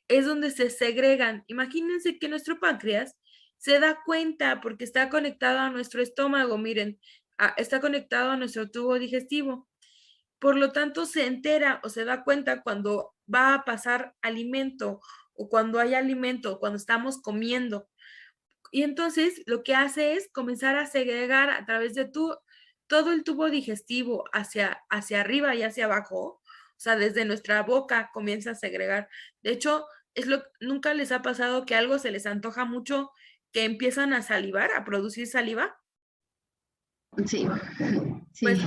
es donde se segregan. Imagínense que nuestro páncreas se da cuenta porque está conectado a nuestro estómago, miren, está conectado a nuestro tubo digestivo. Por lo tanto, se entera o se da cuenta cuando va a pasar alimento o cuando hay alimento o cuando estamos comiendo. Y entonces lo que hace es comenzar a segregar a través de todo el tubo digestivo hacia arriba y hacia abajo. O sea, desde nuestra boca comienza a segregar. De hecho, ¿nunca les ha pasado que algo se les antoja mucho, que empiezan a salivar, a producir saliva? Sí, Pues sí.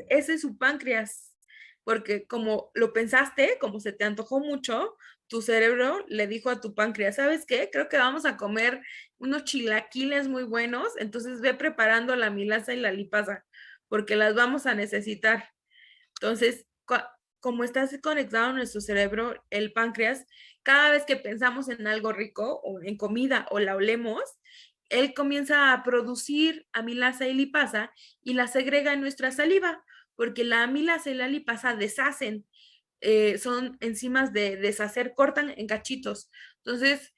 ese es su páncreas, porque como lo pensaste, como se te antojó mucho, tu cerebro le dijo a tu páncreas, ¿sabes qué? Creo que vamos a comer unos chilaquiles muy buenos, entonces ve preparando la amilasa y la lipasa, porque las vamos a necesitar. Entonces, como está conectado a nuestro cerebro, el páncreas, cada vez que pensamos en algo rico o en comida o la olemos, él comienza a producir amilasa y lipasa y la segrega en nuestra saliva, porque la amilasa y la lipasa deshacen, son enzimas de deshacer, cortan en cachitos. Entonces,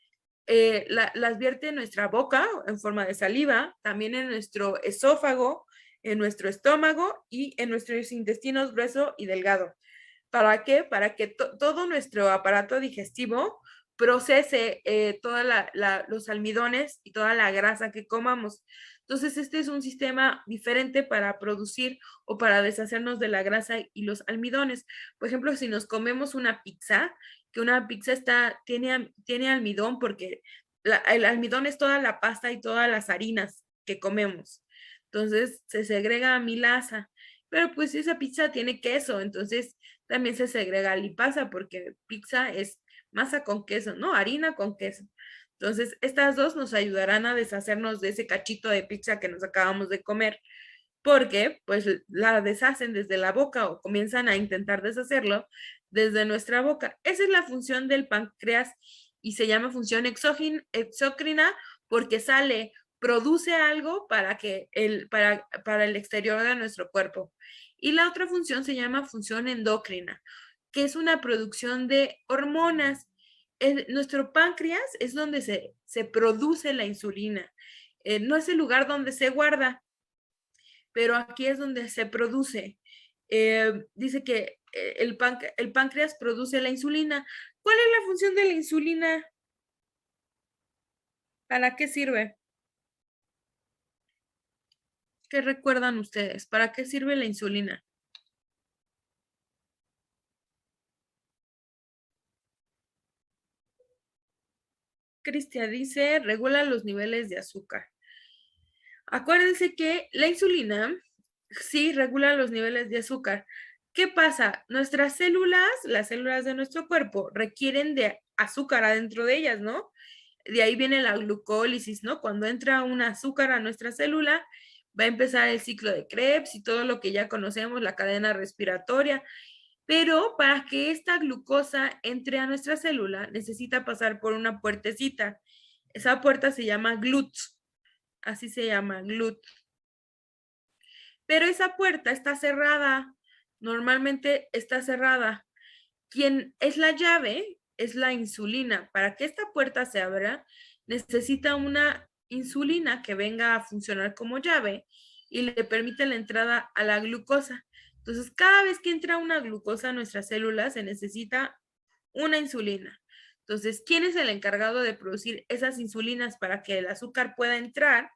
las vierte en nuestra boca en forma de saliva, también en nuestro esófago, en nuestro estómago y en nuestros intestinos grueso y delgado. ¿Para qué? Para que todo nuestro aparato digestivo procese todos los almidones y toda la grasa que comamos. Entonces, este es un sistema diferente para producir o para deshacernos de la grasa y los almidones. Por ejemplo, si nos comemos una pizza, que una pizza tiene almidón porque el almidón es toda la pasta y todas las harinas que comemos. Entonces, se segrega amilasa. Pero pues esa pizza tiene queso, entonces también se segrega lipasa porque pizza es masa con queso, ¿no? Harina con queso. Entonces, estas 2 nos ayudarán a deshacernos de ese cachito de pizza que nos acabamos de comer, porque pues la deshacen desde la boca o comienzan a intentar deshacerlo desde nuestra boca. Esa es la función del páncreas y se llama función exócrina porque sale produce algo para el exterior de nuestro cuerpo. Y la otra función se llama función endocrina, que es una producción de hormonas. Nuestro páncreas es donde se produce la insulina. No es el lugar donde se guarda, pero aquí es donde se produce. Dice que el páncreas produce la insulina. ¿Cuál es la función de la insulina? ¿Para qué sirve? ¿Qué recuerdan ustedes? ¿Para qué sirve la insulina? Cristian dice, regula los niveles de azúcar. Acuérdense que la insulina sí regula los niveles de azúcar. ¿Qué pasa? Nuestras células, las células de nuestro cuerpo, requieren de azúcar adentro de ellas, ¿no? De ahí viene la glucólisis, ¿no? Cuando entra un azúcar a nuestra célula, va a empezar el ciclo de Krebs y todo lo que ya conocemos, la cadena respiratoria. Pero para que esta glucosa entre a nuestra célula, necesita pasar por una puertecita. Esa puerta se llama GLUT, así se llama, GLUT. Pero esa puerta está cerrada, normalmente está cerrada. Quien es la llave es la insulina. Para que esta puerta se abra, necesita una insulina que venga a funcionar como llave y le permite la entrada a la glucosa. Entonces, cada vez que entra una glucosa a nuestras células, se necesita una insulina. Entonces, ¿quién es el encargado de producir esas insulinas para que el azúcar pueda entrar?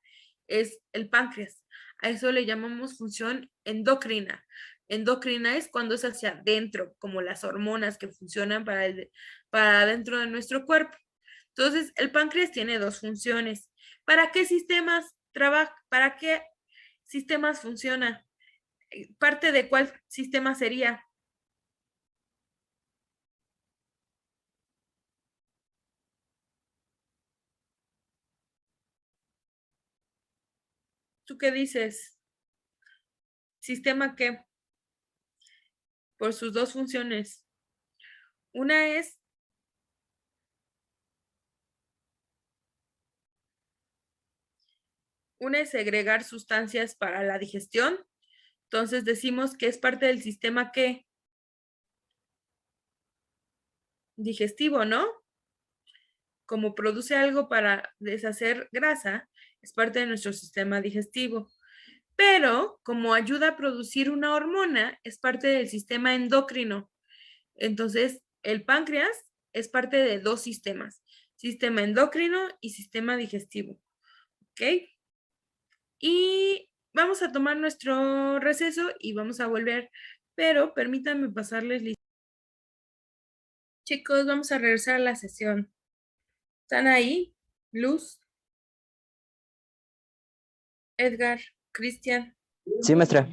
Es el páncreas. A eso le llamamos función endocrina. Endocrina es cuando es hacia adentro, como las hormonas que funcionan para dentro de nuestro cuerpo. Entonces, el páncreas tiene dos funciones. ¿Para qué sistemas trabaja? ¿Para qué sistemas funciona? ¿Parte de cuál sistema sería? ¿Tú qué dices? ¿Sistema qué? Por sus dos funciones. Una es segregar sustancias para la digestión. Entonces decimos que es parte del sistema ¿qué? Digestivo, ¿no? Como produce algo para deshacer grasa, es parte de nuestro sistema digestivo. Pero como ayuda a producir una hormona, es parte del sistema endocrino. Entonces, el páncreas es parte de dos sistemas, sistema endocrino y sistema digestivo. ¿Ok? Y vamos a tomar nuestro receso y vamos a volver, pero permítanme pasarles lista. Chicos, vamos a regresar a la sesión. ¿Están ahí? Luz, Edgar, Cristian. Sí, maestra.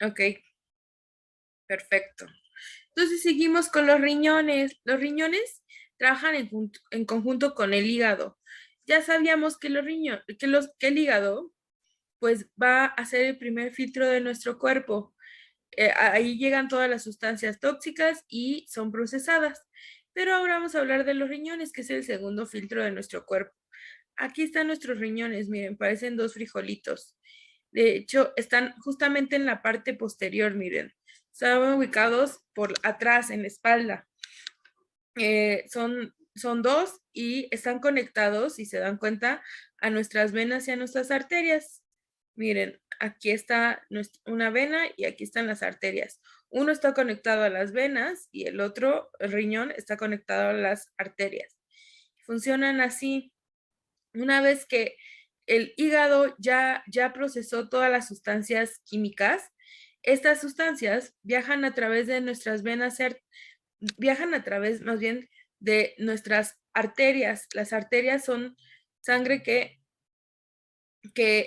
Ok, perfecto. Entonces seguimos con los riñones. Los riñones trabajan en conjunto con el hígado. Ya sabíamos que que el hígado pues va a ser el primer filtro de nuestro cuerpo. Ahí llegan todas las sustancias tóxicas y son procesadas. Pero ahora vamos a hablar de los riñones, que es el segundo filtro de nuestro cuerpo. Aquí están nuestros riñones, miren, parecen dos frijolitos. De hecho, están justamente en la parte posterior, miren. Están ubicados por atrás, en la espalda. Son dos y están conectados, si se dan cuenta, a nuestras venas y a nuestras arterias. Miren, aquí está una vena y aquí están las arterias. Uno está conectado a las venas y el otro, el riñón, está conectado a las arterias. Funcionan así. Una vez que el hígado ya procesó todas las sustancias químicas, estas sustancias viajan a través de nuestras venas, viajan a través más bien de nuestras arterias. Las arterias son sangre que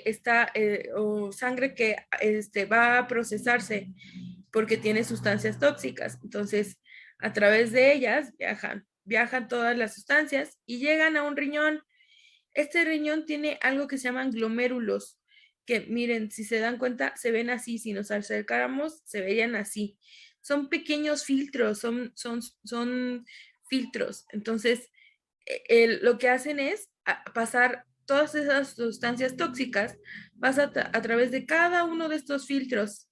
está, o sangre que va a procesarse porque tiene sustancias tóxicas. Entonces, a través de ellas viajan todas las sustancias y llegan a un riñón. Este riñón tiene algo que se llaman glomérulos, que miren, si se dan cuenta, se ven así, si nos acercáramos, se verían así. Son pequeños filtros, son filtros. Entonces, lo que hacen es pasar todas esas sustancias tóxicas pasan a través de cada uno de estos filtros,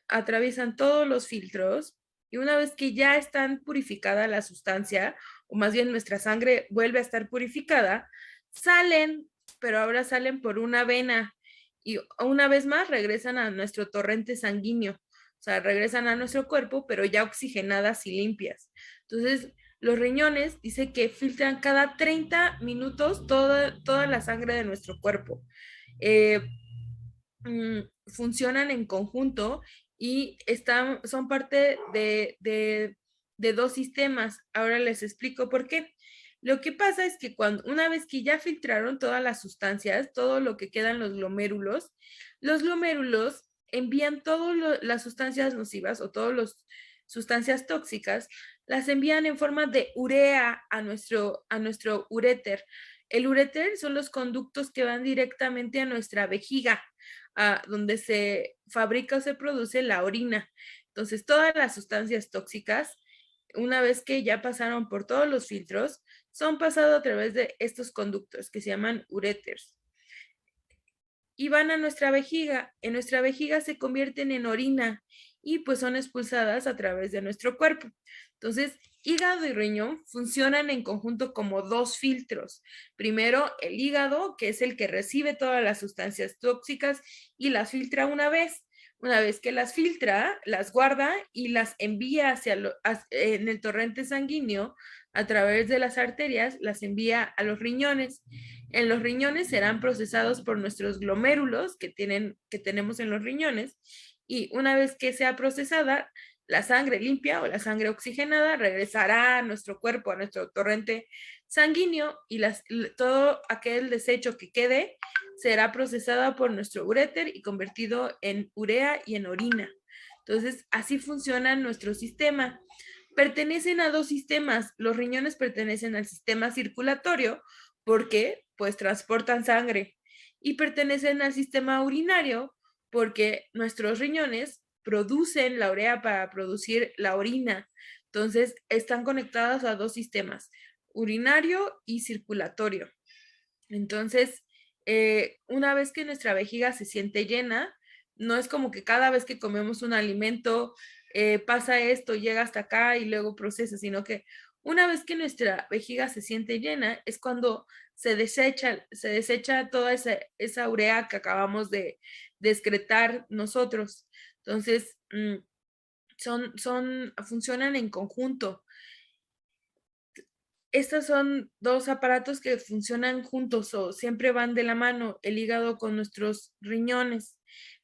atraviesan todos los filtros y una vez que ya están purificada la sustancia, o más bien nuestra sangre vuelve a estar purificada, salen, pero ahora salen por una vena y una vez más regresan a nuestro torrente sanguíneo, o sea, regresan a nuestro cuerpo, pero ya oxigenadas y limpias. Entonces, los riñones dice que filtran cada 30 minutos toda la sangre de nuestro cuerpo. Eh, Funcionan en conjunto y son parte de dos sistemas. Ahora les explico por qué. Lo que pasa es que una vez que ya filtraron todas las sustancias, todo lo que quedan los glomérulos envían todas las sustancias nocivas o todas las sustancias tóxicas, las envían en forma de urea a nuestro uréter. El uréter son los conductos que van directamente a nuestra vejiga, donde se fabrica o se produce la orina. Entonces, todas las sustancias tóxicas, una vez que ya pasaron por todos los filtros, son pasados a través de estos conductos que se llaman uréteres y van a nuestra vejiga. En nuestra vejiga se convierten en orina y pues son expulsadas a través de nuestro cuerpo. Entonces, hígado y riñón funcionan en conjunto como dos filtros. Primero, el hígado, que es el que recibe todas las sustancias tóxicas y las filtra una vez. Una vez que las filtra, las guarda y las envía en el torrente sanguíneo a través de las arterias, las envía a los riñones. En los riñones serán procesados por nuestros glomérulos que tenemos en los riñones y una vez que sea procesada, la sangre limpia o la sangre oxigenada regresará a nuestro cuerpo, a nuestro torrente sanguíneo y todo aquel desecho que quede será procesado por nuestro uréter y convertido en urea y en orina. Entonces, así funciona nuestro sistema. Pertenecen a dos sistemas. Los riñones pertenecen al sistema circulatorio porque pues transportan sangre y pertenecen al sistema urinario porque nuestros riñones producen la urea para producir la orina. Entonces, están conectados a dos sistemas, urinario y circulatorio. Entonces, una vez que nuestra vejiga se siente llena, no es como que cada vez que comemos un alimento pasa esto, llega hasta acá y luego procesa, sino que una vez que nuestra vejiga se siente llena es cuando se desecha toda esa urea que acabamos de excretar nosotros. Entonces, funcionan en conjunto. Estos son dos aparatos que funcionan juntos o siempre van de la mano, el hígado con nuestros riñones.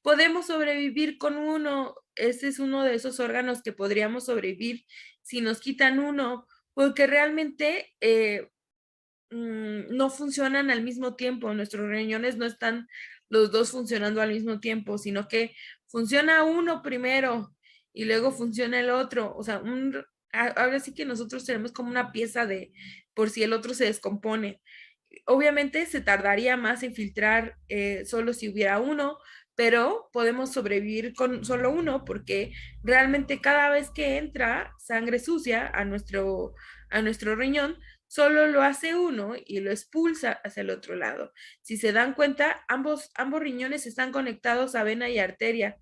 Podemos sobrevivir con uno, este es uno de esos órganos que podríamos sobrevivir si nos quitan uno, porque realmente no funcionan al mismo tiempo, nuestros riñones no están los dos funcionando al mismo tiempo, sino que funciona uno primero y luego funciona el otro, o sea, ahora sí que nosotros tenemos como una pieza de por si el otro se descompone. Obviamente se tardaría más en filtrar solo si hubiera uno, pero podemos sobrevivir con solo uno porque realmente cada vez que entra sangre sucia a nuestro riñón, solo lo hace uno y lo expulsa hacia el otro lado. Si se dan cuenta, ambos riñones están conectados a vena y arteria.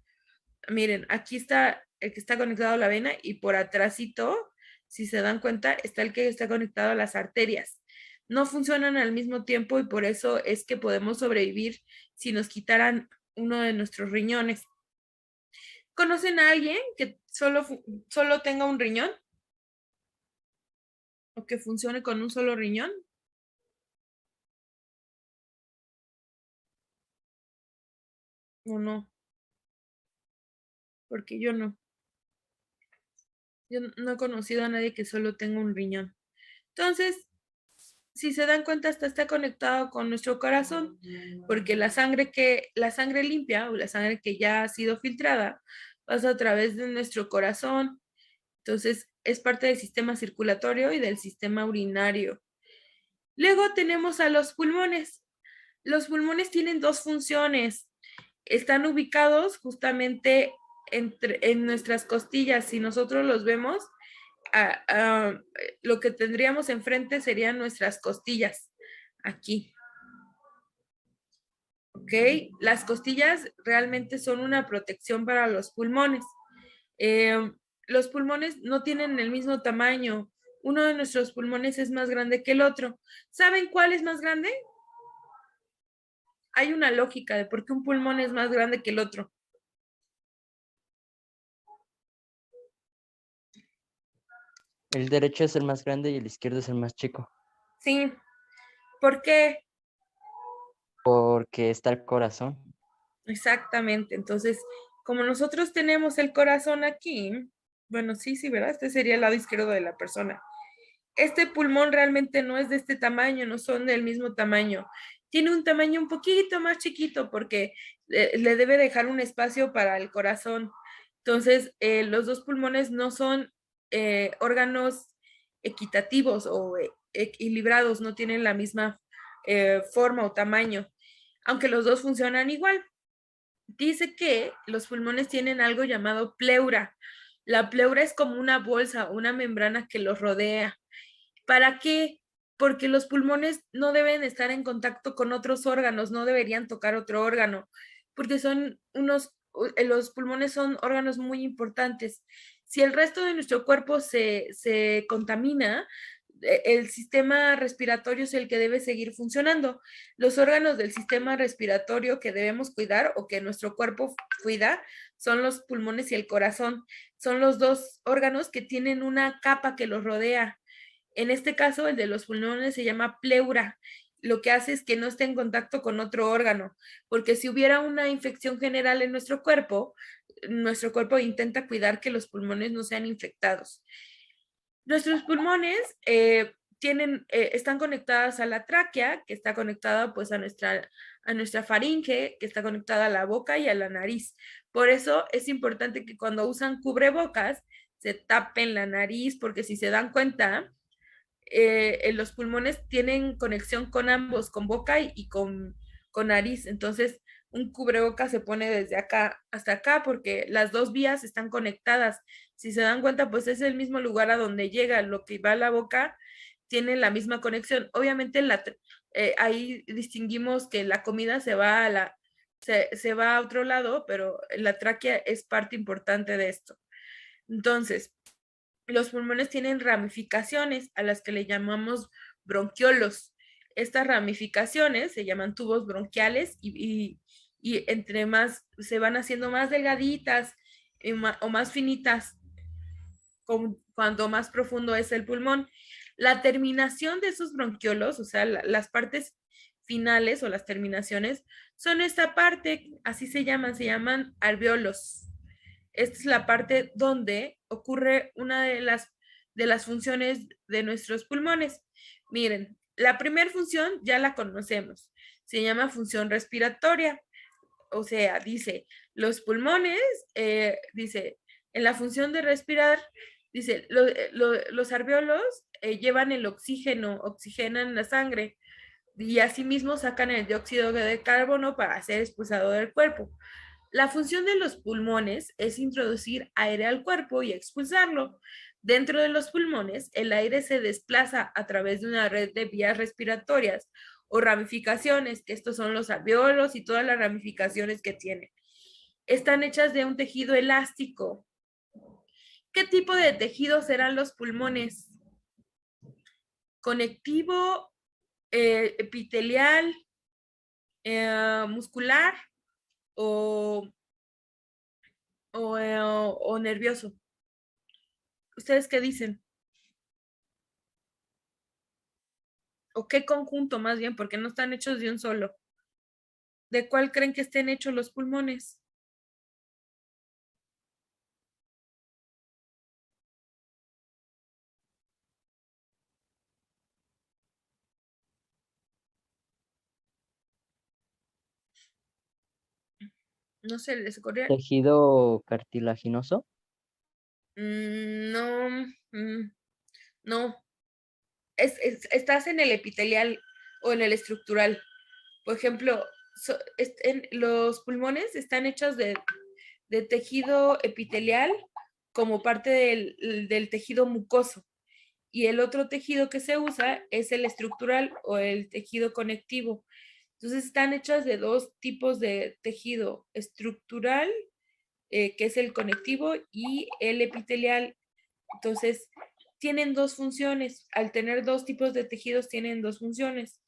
Miren, aquí está el que está conectado a la vena y por atrásito, si se dan cuenta, está el que está conectado a las arterias. No funcionan al mismo tiempo y por eso es que podemos sobrevivir si nos quitaran uno de nuestros riñones. ¿Conocen a alguien que solo tenga un riñón? ¿O que funcione con un solo riñón? ¿O no? Porque yo no. Yo no he conocido a nadie que solo tenga un riñón. Entonces, si se dan cuenta, está conectado con nuestro corazón, porque la sangre limpia o la sangre que ya ha sido filtrada pasa a través de nuestro corazón. Entonces, es parte del sistema circulatorio y del sistema urinario. Luego tenemos a los pulmones. Los pulmones tienen dos funciones. Están ubicados justamente en nuestras costillas. Si nosotros los vemos, lo que tendríamos enfrente serían nuestras costillas, aquí. ¿ok? Las costillas realmente son una protección para los pulmones. Los pulmones no tienen el mismo tamaño. Uno de nuestros pulmones es más grande que el otro. ¿Saben cuál es más grande? Hay una lógica de por qué un pulmón es más grande que el otro. El derecho es el más grande y el izquierdo es el más chico, Sí, ¿por qué? porque está el corazón. Exactamente. Entonces, como nosotros tenemos el corazón aquí, bueno, sí, sí, ¿verdad? Este sería el lado izquierdo de la persona. Este pulmón realmente no es de este tamaño, no son del mismo tamaño. Tiene un tamaño un poquito más chiquito porque le debe dejar un espacio para el corazón. Entonces, los dos pulmones no son órganos equitativos o equilibrados, no tienen la misma forma o tamaño, aunque los dos funcionan igual. Dice que los pulmones tienen algo llamado pleura. La pleura es como una bolsa, una membrana que los rodea. ¿Para qué? Porque los pulmones no deben estar en contacto con otros órganos, no deberían tocar otro órgano, porque los pulmones son órganos muy importantes. Si el resto de nuestro cuerpo se contamina, el sistema respiratorio es el que debe seguir funcionando. Los órganos del sistema respiratorio que debemos cuidar o que nuestro cuerpo cuida son los pulmones y el corazón. Son los dos órganos que tienen una capa que los rodea. En este caso, el de los pulmones se llama pleura. Lo que hace es que no esté en contacto con otro órgano, porque si hubiera una infección general en nuestro cuerpo intenta cuidar que los pulmones no sean infectados. Nuestros pulmones están conectadas a la tráquea, que está conectada pues a nuestra faringe, que está conectada a la boca y a la nariz. Por eso es importante que cuando usan cubrebocas se tapen la nariz, porque si se dan cuenta, los pulmones tienen conexión con ambos, con boca y con nariz. Entonces, un cubreboca se pone desde acá hasta acá porque las dos vías están conectadas. Si se dan cuenta, pues es el mismo lugar a donde llega. Lo que va a la boca tiene la misma conexión. Obviamente, ahí distinguimos que la comida se va a otro lado, pero la tráquea es parte importante de esto. Entonces, los pulmones tienen ramificaciones a las que le llamamos bronquiolos. Estas ramificaciones se llaman tubos bronquiales y entre más se van haciendo más delgaditas o más finitas cuando más profundo es el pulmón. La terminación de esos bronquiolos, o sea, las partes finales o las terminaciones, son esta parte, así se llaman alveolos. Esta es la parte donde ocurre una de las funciones de nuestros pulmones. Miren, la primera función ya la conocemos, se llama función respiratoria. O sea, dice, los pulmones, dice, en la función de respirar, dice, los alveolos llevan el oxígeno, oxigenan la sangre y asimismo sacan el dióxido de carbono para ser expulsado del cuerpo. La función de los pulmones es introducir aire al cuerpo y expulsarlo. Dentro de los pulmones, el aire se desplaza a través de una red de vías respiratorias o ramificaciones, que estos son los alveolos y todas las ramificaciones que tienen. Están hechas de un tejido elástico. ¿Qué tipo de tejido serán los pulmones? Conectivo, epitelial, muscular o, o nervioso. ¿Ustedes qué dicen? ¿O qué conjunto más bien? Porque no están hechos de un solo. ¿De cuál creen que estén hechos los pulmones? No sé, les ocurre. Tejido cartilaginoso. No, no. Estás en el epitelial o en el estructural. Por ejemplo, los pulmones están hechos de tejido epitelial como parte del tejido mucoso. Y el otro tejido que se usa es el estructural o el tejido conectivo. Entonces están hechas de dos tipos de tejido estructural, que es el conectivo, y el epitelial. Entonces, tienen dos funciones. Al tener dos tipos de tejidos, tienen dos funciones.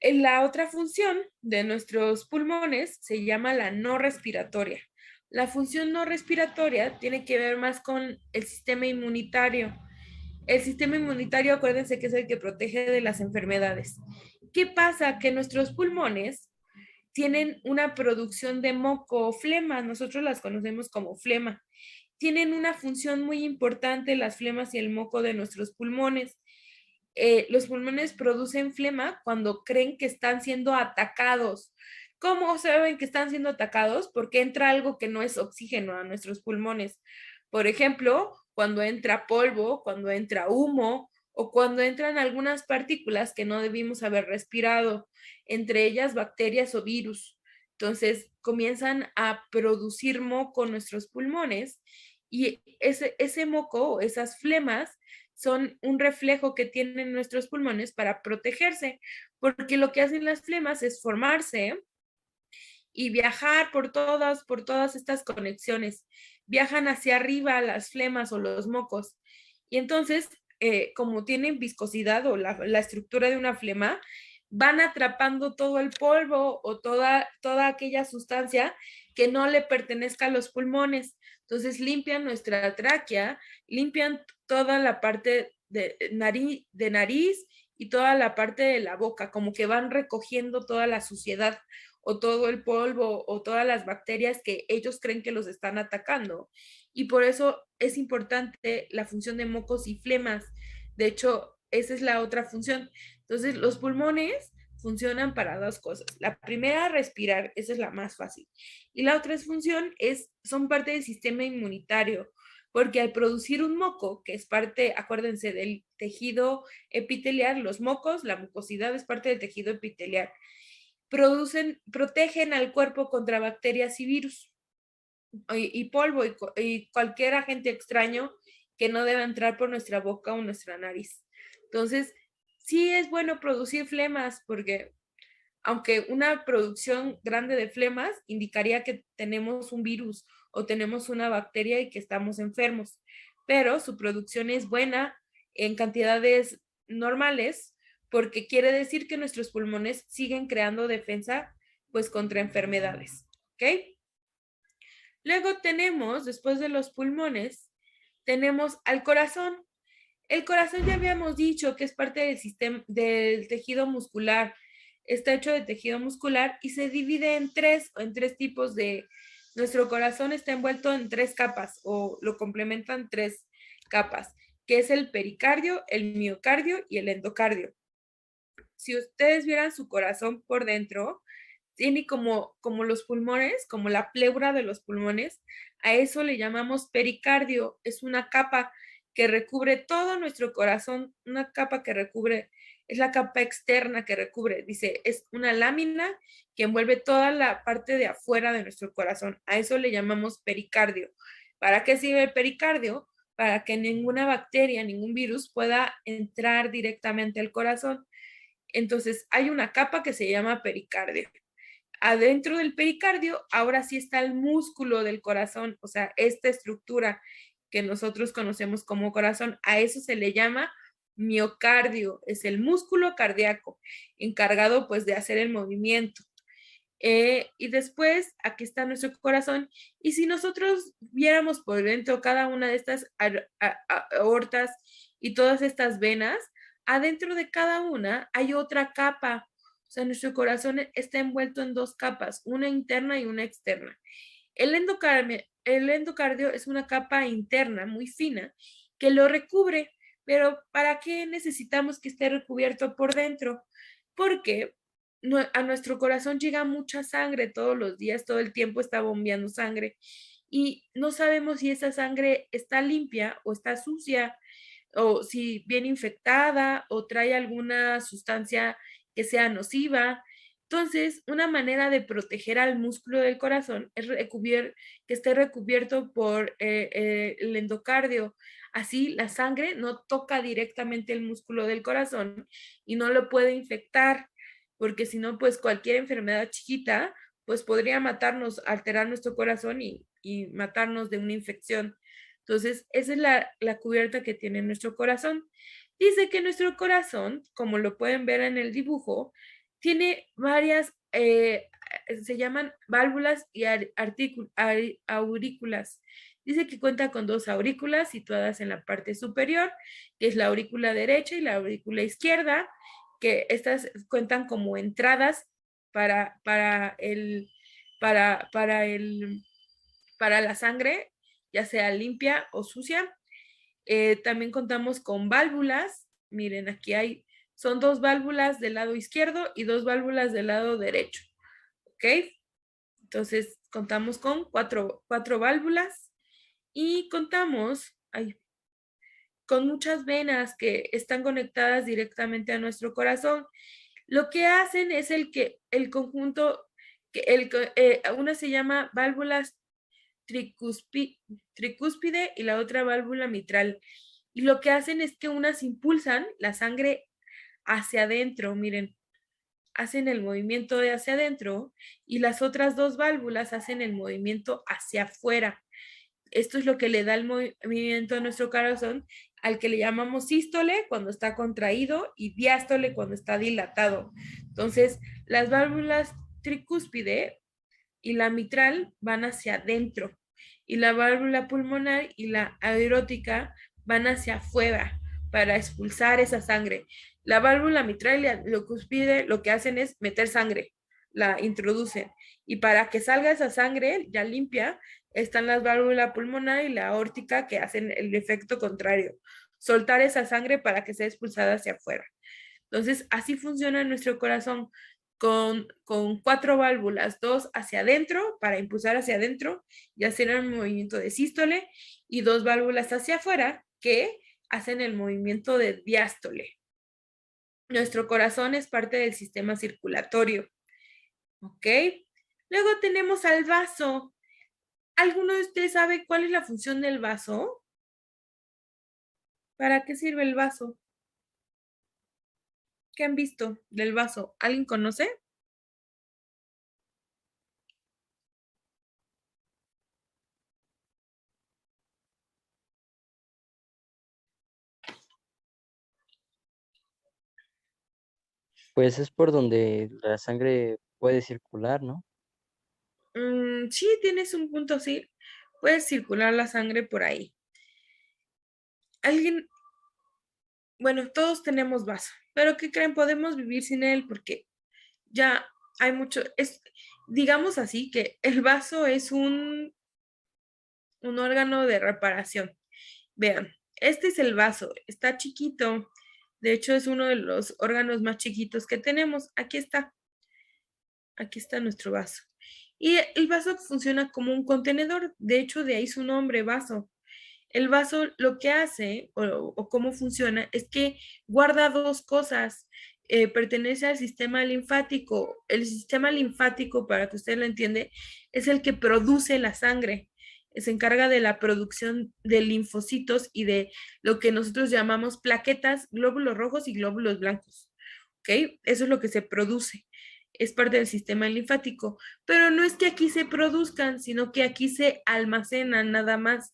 La otra función de nuestros pulmones se llama la no respiratoria. La función no respiratoria tiene que ver más con el sistema inmunitario. El sistema inmunitario, acuérdense que es el que protege de las enfermedades. ¿Qué pasa? Que nuestros pulmones tienen una producción de moco o flema, nosotros las conocemos como flema. Tienen una función muy importante las flemas y el moco de nuestros pulmones. Los pulmones producen flema cuando creen que están siendo atacados. ¿Cómo saben que están siendo atacados? Porque entra algo que no es oxígeno a nuestros pulmones. Por ejemplo, cuando entra polvo, cuando entra humo o cuando entran algunas partículas que no debimos haber respirado, entre ellas bacterias o virus. Entonces comienzan a producir moco en nuestros pulmones y ese moco, esas flemas, son un reflejo que tienen nuestros pulmones para protegerse, porque lo que hacen las flemas es formarse y viajar por todas estas conexiones. Viajan hacia arriba las flemas o los mocos. Y entonces, como tienen viscosidad o la estructura de una flema, van atrapando todo el polvo o toda aquella sustancia que no le pertenezca a los pulmones. Entonces limpian nuestra tráquea, limpian toda la parte de nariz y toda la parte de la boca, como que van recogiendo toda la suciedad o todo el polvo o todas las bacterias que ellos creen que los están atacando. Y por eso es importante la función de mocos y flemas. De hecho, esa es la otra función. Entonces, los pulmones funcionan para dos cosas. La primera, respirar, esa es la más fácil. Y la otra función son parte del sistema inmunitario, porque al producir un moco, que es parte, acuérdense, del tejido epitelial, los mocos, la mucosidad es parte del tejido epitelial, protegen al cuerpo contra bacterias y virus y polvo y cualquier agente extraño que no deba entrar por nuestra boca o nuestra nariz. Entonces, sí es bueno producir flemas porque aunque una producción grande de flemas indicaría que tenemos un virus o tenemos una bacteria y que estamos enfermos, pero su producción es buena en cantidades normales porque quiere decir que nuestros pulmones siguen creando defensa pues contra enfermedades, ¿ok? Luego tenemos, después de los pulmones, tenemos al corazón. El corazón ya habíamos dicho que es parte del sistema del tejido muscular. Está hecho de tejido muscular y se divide en tres tipos de. Nuestro corazón está envuelto en tres capas o lo complementan tres capas, que es el pericardio, el miocardio y el endocardio. Si ustedes vieran su corazón por dentro, tiene como los pulmones, como la pleura de los pulmones, a eso le llamamos pericardio. Es una capa que recubre todo nuestro corazón, una capa que recubre, es la capa externa que recubre, dice, es una lámina que envuelve toda la parte de afuera de nuestro corazón. A eso le llamamos pericardio. ¿Para qué sirve el pericardio? Para que ninguna bacteria, ningún virus pueda entrar directamente al corazón. Entonces, hay una capa que se llama pericardio. Adentro del pericardio, ahora sí está el músculo del corazón, o sea, esta estructura que nosotros conocemos como corazón, a eso se le llama miocardio, es el músculo cardíaco, encargado pues de hacer el movimiento. Y después, aquí está nuestro corazón, y si nosotros viéramos por dentro cada una de estas aortas y todas estas venas, adentro de cada una hay otra capa. O sea, nuestro corazón está envuelto en dos capas, una interna y una externa. El endocardio es una capa interna muy fina que lo recubre, pero ¿para qué necesitamos que esté recubierto por dentro? Porque a nuestro corazón llega mucha sangre todos los días, todo el tiempo está bombeando sangre y no sabemos si esa sangre está limpia o está sucia o si viene infectada o trae alguna sustancia que sea nociva. Entonces, una manera de proteger al músculo del corazón es que esté recubierto por el endocardio. Así, la sangre no toca directamente el músculo del corazón y no lo puede infectar. porque si no, pues cualquier enfermedad chiquita, pues podría matarnos, alterar nuestro corazón y matarnos de una infección. Entonces, esa es la cubierta que tiene nuestro corazón. Dice que nuestro corazón, como lo pueden ver en el dibujo, tiene varias, se llaman válvulas y aurículas. Dice que cuenta con 2 aurículas situadas en la parte superior, que es la aurícula derecha y la aurícula izquierda, que estas cuentan como entradas para la sangre, ya sea limpia o sucia. También contamos con válvulas. Miren, son 2 válvulas del lado izquierdo y 2 válvulas del lado derecho. ¿Ok? Entonces, contamos con cuatro válvulas y contamos con muchas venas que están conectadas directamente a nuestro corazón. Lo que hacen es el conjunto, una se llama válvulas tricúspide y la otra válvula mitral. Y lo que hacen es que unas impulsan la sangre hacia adentro, miren, hacen el movimiento de hacia adentro y las otras 2 válvulas hacen el movimiento hacia afuera. Esto es lo que le da el movimiento a nuestro corazón, al que le llamamos sístole cuando está contraído y diástole cuando está dilatado. Entonces, las válvulas tricúspide y la mitral van hacia adentro y la válvula pulmonar y la aerótica van hacia afuera para expulsar esa sangre. La válvula mitral y la cúspide lo que hacen es meter sangre, la introducen y para que salga esa sangre ya limpia, están las válvulas pulmonar y la aórtica que hacen el efecto contrario, soltar esa sangre para que sea expulsada hacia afuera. Entonces, así funciona nuestro corazón con 4 válvulas, 2 hacia adentro para impulsar hacia adentro y hacer el movimiento de sístole y 2 válvulas hacia afuera que hacen el movimiento de diástole. Nuestro corazón es parte del sistema circulatorio. ¿Ok? Luego tenemos al vaso. ¿Alguno de ustedes sabe cuál es la función del vaso? ¿Para qué sirve el vaso? ¿Qué han visto del vaso? ¿Alguien conoce? Pues es por donde la sangre puede circular, ¿no? Sí, tienes un punto así. Puede circular la sangre por ahí. Alguien, bueno, todos tenemos vaso, pero ¿qué creen? Podemos vivir sin él porque ya hay mucho, digamos así, que el vaso es un órgano de reparación. Vean, este es el vaso, está chiquito. De hecho, es uno de los órganos más chiquitos que tenemos. Aquí está nuestro vaso. Y el vaso funciona como un contenedor. De hecho, de ahí su nombre, vaso. El vaso lo que hace o cómo funciona es que guarda 2 cosas. Pertenece al sistema linfático. El sistema linfático, para que usted lo entiende, es el que produce la sangre. Se encarga de la producción de linfocitos y de lo que nosotros llamamos plaquetas, glóbulos rojos y glóbulos blancos. ¿Ok? Eso es lo que se produce. Es parte del sistema linfático. Pero no es que aquí se produzcan, sino que aquí se almacenan nada más.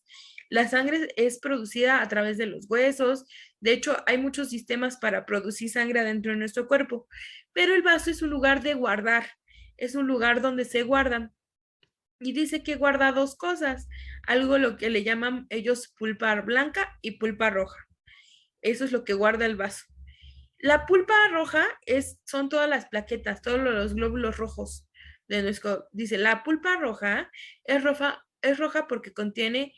La sangre es producida a través de los huesos. De hecho, hay muchos sistemas para producir sangre dentro de nuestro cuerpo. Pero el vaso es un lugar de guardar. Es un lugar donde se guardan. Y dice que guarda 2 cosas. Algo lo que le llaman ellos pulpa blanca y pulpa roja. Eso es lo que guarda el vaso. La pulpa roja son todas las plaquetas, todos los glóbulos rojos de nuestro. Dice, la pulpa roja es roja porque contiene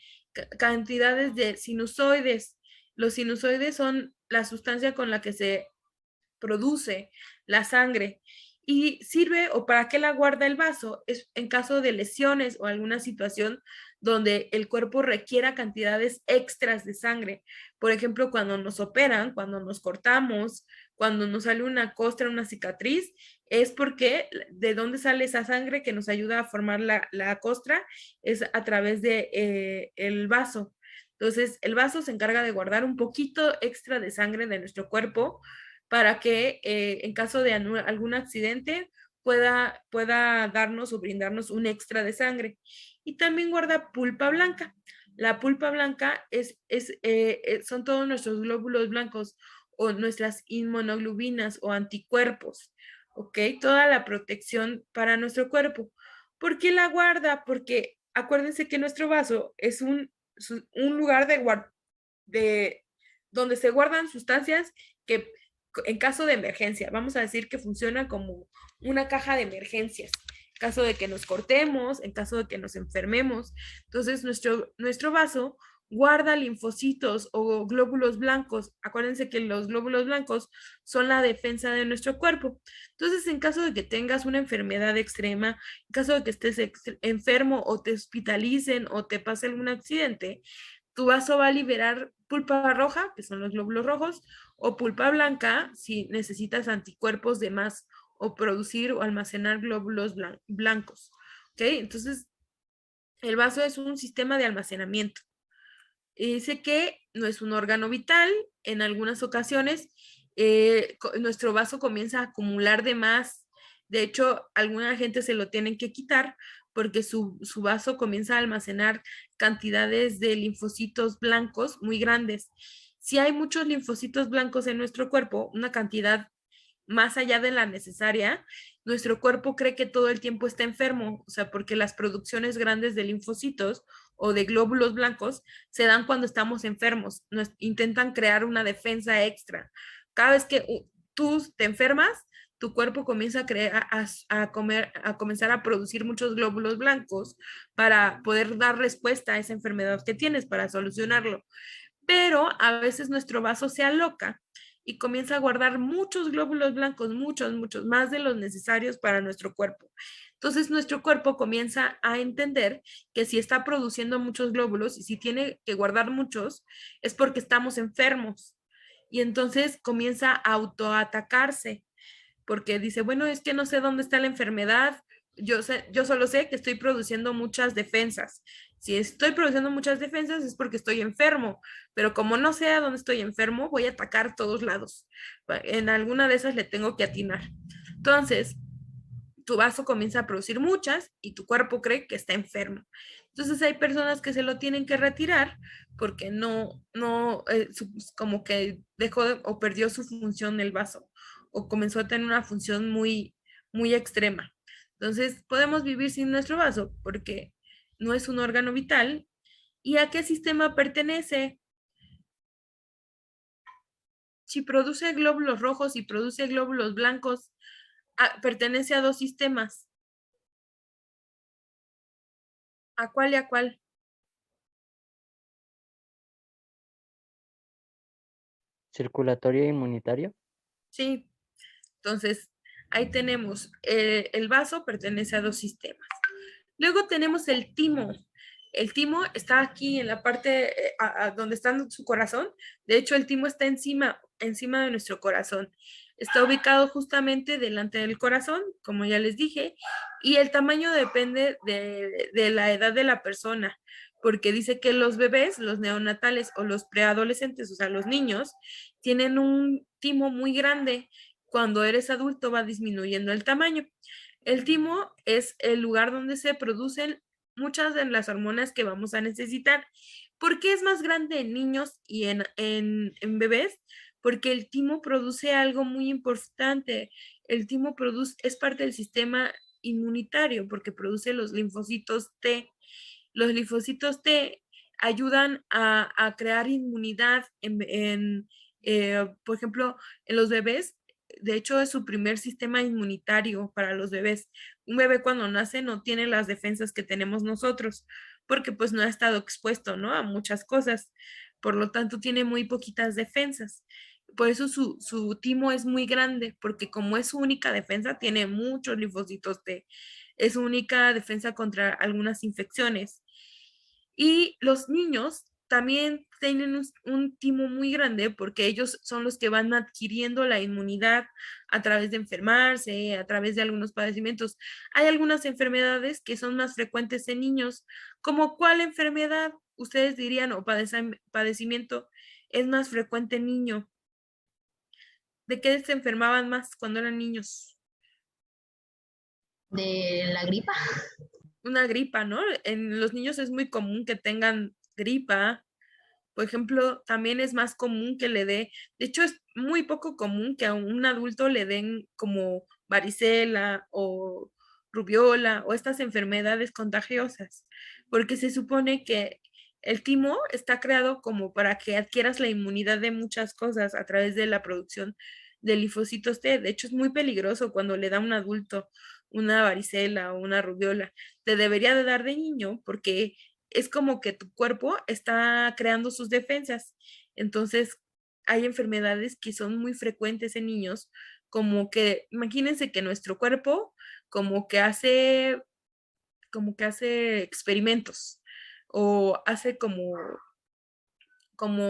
cantidades de sinusoides. Los sinusoides son la sustancia con la que se produce la sangre y sirve o para qué la guarda el vaso es en caso de lesiones o alguna situación donde el cuerpo requiera cantidades extras de sangre. Por ejemplo, cuando nos operan, cuando nos cortamos, cuando nos sale una costra, una cicatriz, es porque de dónde sale esa sangre que nos ayuda a formar la costra es a través de el vaso. Entonces, el vaso se encarga de guardar un poquito extra de sangre de nuestro cuerpo para que en caso de algún accidente pueda darnos o brindarnos un extra de sangre. Y también guarda pulpa blanca. La pulpa blanca son todos nuestros glóbulos blancos o nuestras inmunoglobulinas o anticuerpos, ¿ok? Toda la protección para nuestro cuerpo. ¿Por qué la guarda? Porque acuérdense que nuestro vaso es un lugar de donde se guardan sustancias que en caso de emergencia, vamos a decir que funciona como una caja de emergencias, en caso de que nos cortemos, en caso de que nos enfermemos. Entonces, nuestro vaso guarda linfocitos o glóbulos blancos. Acuérdense que los glóbulos blancos son la defensa de nuestro cuerpo. Entonces, en caso de que tengas una enfermedad extrema, en caso de que estés enfermo o te hospitalicen o te pase algún accidente, tu vaso va a liberar pulpa roja, que son los glóbulos rojos, o pulpa blanca, si necesitas anticuerpos de más, o producir o almacenar glóbulos blancos. ¿Ok? Entonces, el vaso es un sistema de almacenamiento. Y dice que no es un órgano vital. En algunas ocasiones, nuestro vaso comienza a acumular de más. De hecho, alguna gente se lo tienen que quitar porque su vaso comienza a almacenar cantidades de linfocitos blancos muy grandes. Si hay muchos linfocitos blancos en nuestro cuerpo, una cantidad más allá de la necesaria, nuestro cuerpo cree que todo el tiempo está enfermo, o sea, porque las producciones grandes de linfocitos o de glóbulos blancos se dan cuando estamos enfermos, intentan crear una defensa extra. Cada vez que tú te enfermas, tu cuerpo comienza a comenzar a producir muchos glóbulos blancos para poder dar respuesta a esa enfermedad que tienes, para solucionarlo. Pero a veces nuestro vaso se aloca y comienza a guardar muchos glóbulos blancos, muchos, más de los necesarios para nuestro cuerpo. Entonces nuestro cuerpo comienza a entender que si está produciendo muchos glóbulos y si tiene que guardar muchos, es porque estamos enfermos. Y entonces comienza a autoatacarse, porque dice, bueno, es que no sé dónde está la enfermedad, yo solo sé que estoy produciendo muchas defensas. Si estoy produciendo muchas defensas es porque estoy enfermo, pero como no sé a dónde estoy enfermo, voy a atacar todos lados. En alguna de esas le tengo que atinar. Entonces, tu vaso comienza a producir muchas y tu cuerpo cree que está enfermo. Entonces hay personas que se lo tienen que retirar porque como que dejó o perdió su función el vaso o comenzó a tener una función muy extrema. Entonces podemos vivir sin nuestro vaso porque no es un órgano vital. ¿Y a qué sistema pertenece? Si produce glóbulos rojos y produce glóbulos blancos, pertenece a dos sistemas. ¿A cuál y a cuál? Circulatorio e inmunitario. Sí, entonces ahí tenemos, el vaso pertenece a dos sistemas. Luego tenemos el timo. El timo está aquí en la parte donde está su corazón. De hecho, el timo está encima de nuestro corazón. Está ubicado justamente delante del corazón, como ya les dije, y el tamaño depende de la edad de la persona, porque dice que los bebés, los neonatales o los preadolescentes, o sea, los niños, tienen un timo muy grande. Cuando eres adulto va disminuyendo el tamaño. El timo es el lugar donde se producen muchas de las hormonas que vamos a necesitar. ¿Por qué es más grande en niños y en bebés? Porque el timo produce algo muy importante. El timo es parte del sistema inmunitario porque produce los linfocitos T. Los linfocitos T ayudan a crear inmunidad por ejemplo, en los bebés. De hecho, es su primer sistema inmunitario para los bebés. Un bebé cuando nace no tiene las defensas que tenemos nosotros, porque pues no ha estado expuesto, ¿no? A muchas cosas. Por lo tanto, tiene muy poquitas defensas. Por eso su timo es muy grande, porque como es su única defensa, tiene muchos linfocitos T. Es su única defensa contra algunas infecciones. Y los niños también tienen un timo muy grande porque ellos son los que van adquiriendo la inmunidad a través de enfermarse, a través de algunos padecimientos. Hay algunas enfermedades que son más frecuentes en niños, como cuál enfermedad ustedes dirían o padecimiento es más frecuente en niño. ¿De qué se enfermaban más cuando eran niños? De la gripa. Una gripa, ¿no? En los niños es muy común que tengan gripa. Por ejemplo, también es más común que le dé, de hecho es muy poco común que a un adulto le den como varicela o rubiola o estas enfermedades contagiosas, porque se supone que el timo está creado como para que adquieras la inmunidad de muchas cosas a través de la producción de linfocitos T. De hecho, es muy peligroso cuando le da a un adulto una varicela o una rubiola. Te debería de dar de niño porque es como que tu cuerpo está creando sus defensas. Entonces, hay enfermedades que son muy frecuentes en niños, como que, imagínense que nuestro cuerpo como que hace, como que hace experimentos o hace como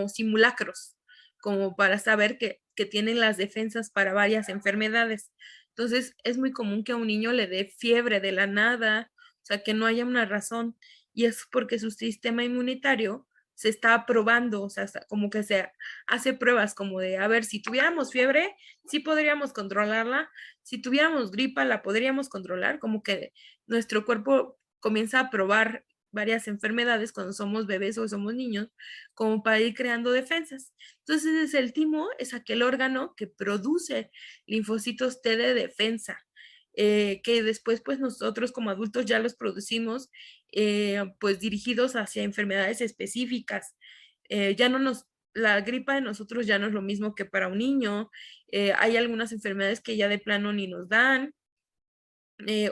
simulacros, como para saber que tienen las defensas para varias enfermedades. Entonces, es muy común que a un niño le dé fiebre de la nada, o sea, que no haya una razón, y es porque su sistema inmunitario se está probando, o sea, como que se hace pruebas como de, a ver, si tuviéramos fiebre, sí podríamos controlarla, si tuviéramos gripa, la podríamos controlar, como que nuestro cuerpo comienza a probar varias enfermedades cuando somos bebés o somos niños como para ir creando defensas. Entonces, el timo es aquel órgano que produce linfocitos T de defensa, que después, pues nosotros como adultos ya los producimos, pues dirigidos hacia enfermedades específicas. Ya no nos, la gripa de nosotros ya no es lo mismo que para un niño. Hay algunas enfermedades que ya de plano ni nos dan.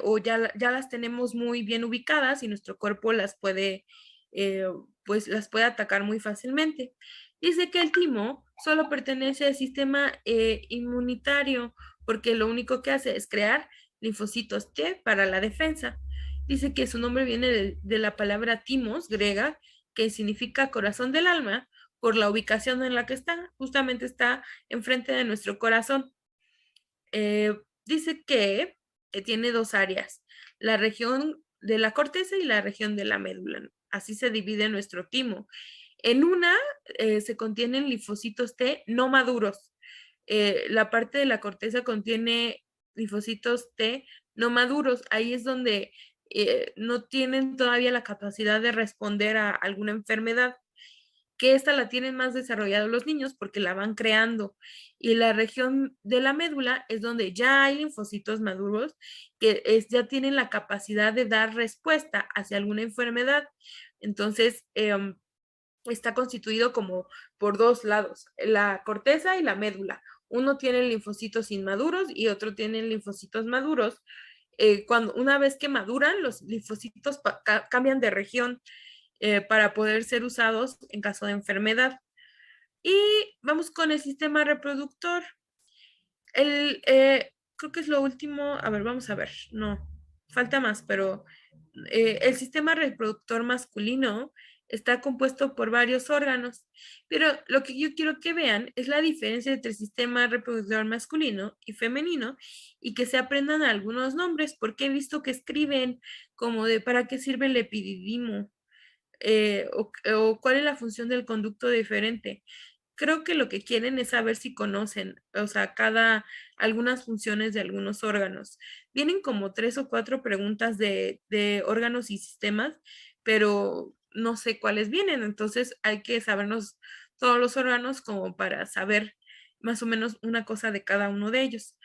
O ya las tenemos muy bien ubicadas y nuestro cuerpo las puede, eh, pues las puede atacar muy fácilmente. Dice que el timo solo pertenece al sistema inmunitario porque lo único que hace es crear linfocitos T para la defensa. Dice que su nombre viene de la palabra timos, griega, que significa corazón del alma, por la ubicación en la que está, justamente está enfrente de nuestro corazón. Dice que tiene dos áreas, la región de la corteza y la región de la médula. Así se divide nuestro timo. En una se contienen linfocitos T no maduros. La parte de la corteza contiene linfocitos T no maduros. Ahí es donde no tienen todavía la capacidad de responder a alguna enfermedad, que esta la tienen más desarrollado los niños porque la van creando. Y la región de la médula es donde ya hay linfocitos maduros que ya tienen la capacidad de dar respuesta hacia alguna enfermedad. Entonces, está constituido como por dos lados, la corteza y la médula. Uno tiene linfocitos inmaduros y otro tiene linfocitos maduros. Una vez que maduran, los linfocitos cambian de región para poder ser usados en caso de enfermedad. Y vamos con el sistema reproductor. Creo que es lo último. A ver, vamos a ver. No, falta más, pero el sistema reproductor masculino está compuesto por varios órganos, pero lo que yo quiero que vean es la diferencia entre el sistema reproductor masculino y femenino y que se aprendan algunos nombres, porque he visto que escriben como de ¿para qué sirve el epididimo? O cuál es la función del conducto diferente. Creo que lo que quieren es saber si conocen, o sea, algunas funciones de algunos órganos. Vienen como 3 o 4 preguntas de órganos y sistemas, pero no sé cuáles vienen, entonces hay que sabernos todos los órganos como para saber más o menos una cosa de cada uno de ellos.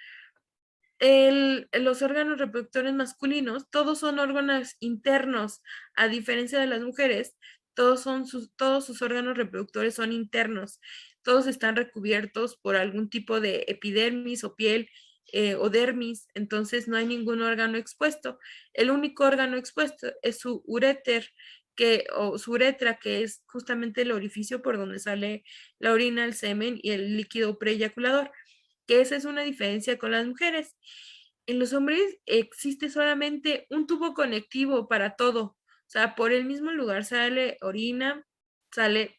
Los órganos reproductores masculinos, todos son órganos internos, a diferencia de las mujeres, todos sus órganos reproductores son internos, todos están recubiertos por algún tipo de epidermis o piel o dermis, entonces no hay ningún órgano expuesto. El único órgano expuesto es su uréter, o su uretra, que es justamente el orificio por donde sale la orina, el semen y el líquido preeyaculador, que esa es una diferencia con las mujeres. En los hombres existe solamente un tubo conectivo para todo. O sea, por el mismo lugar sale orina, sale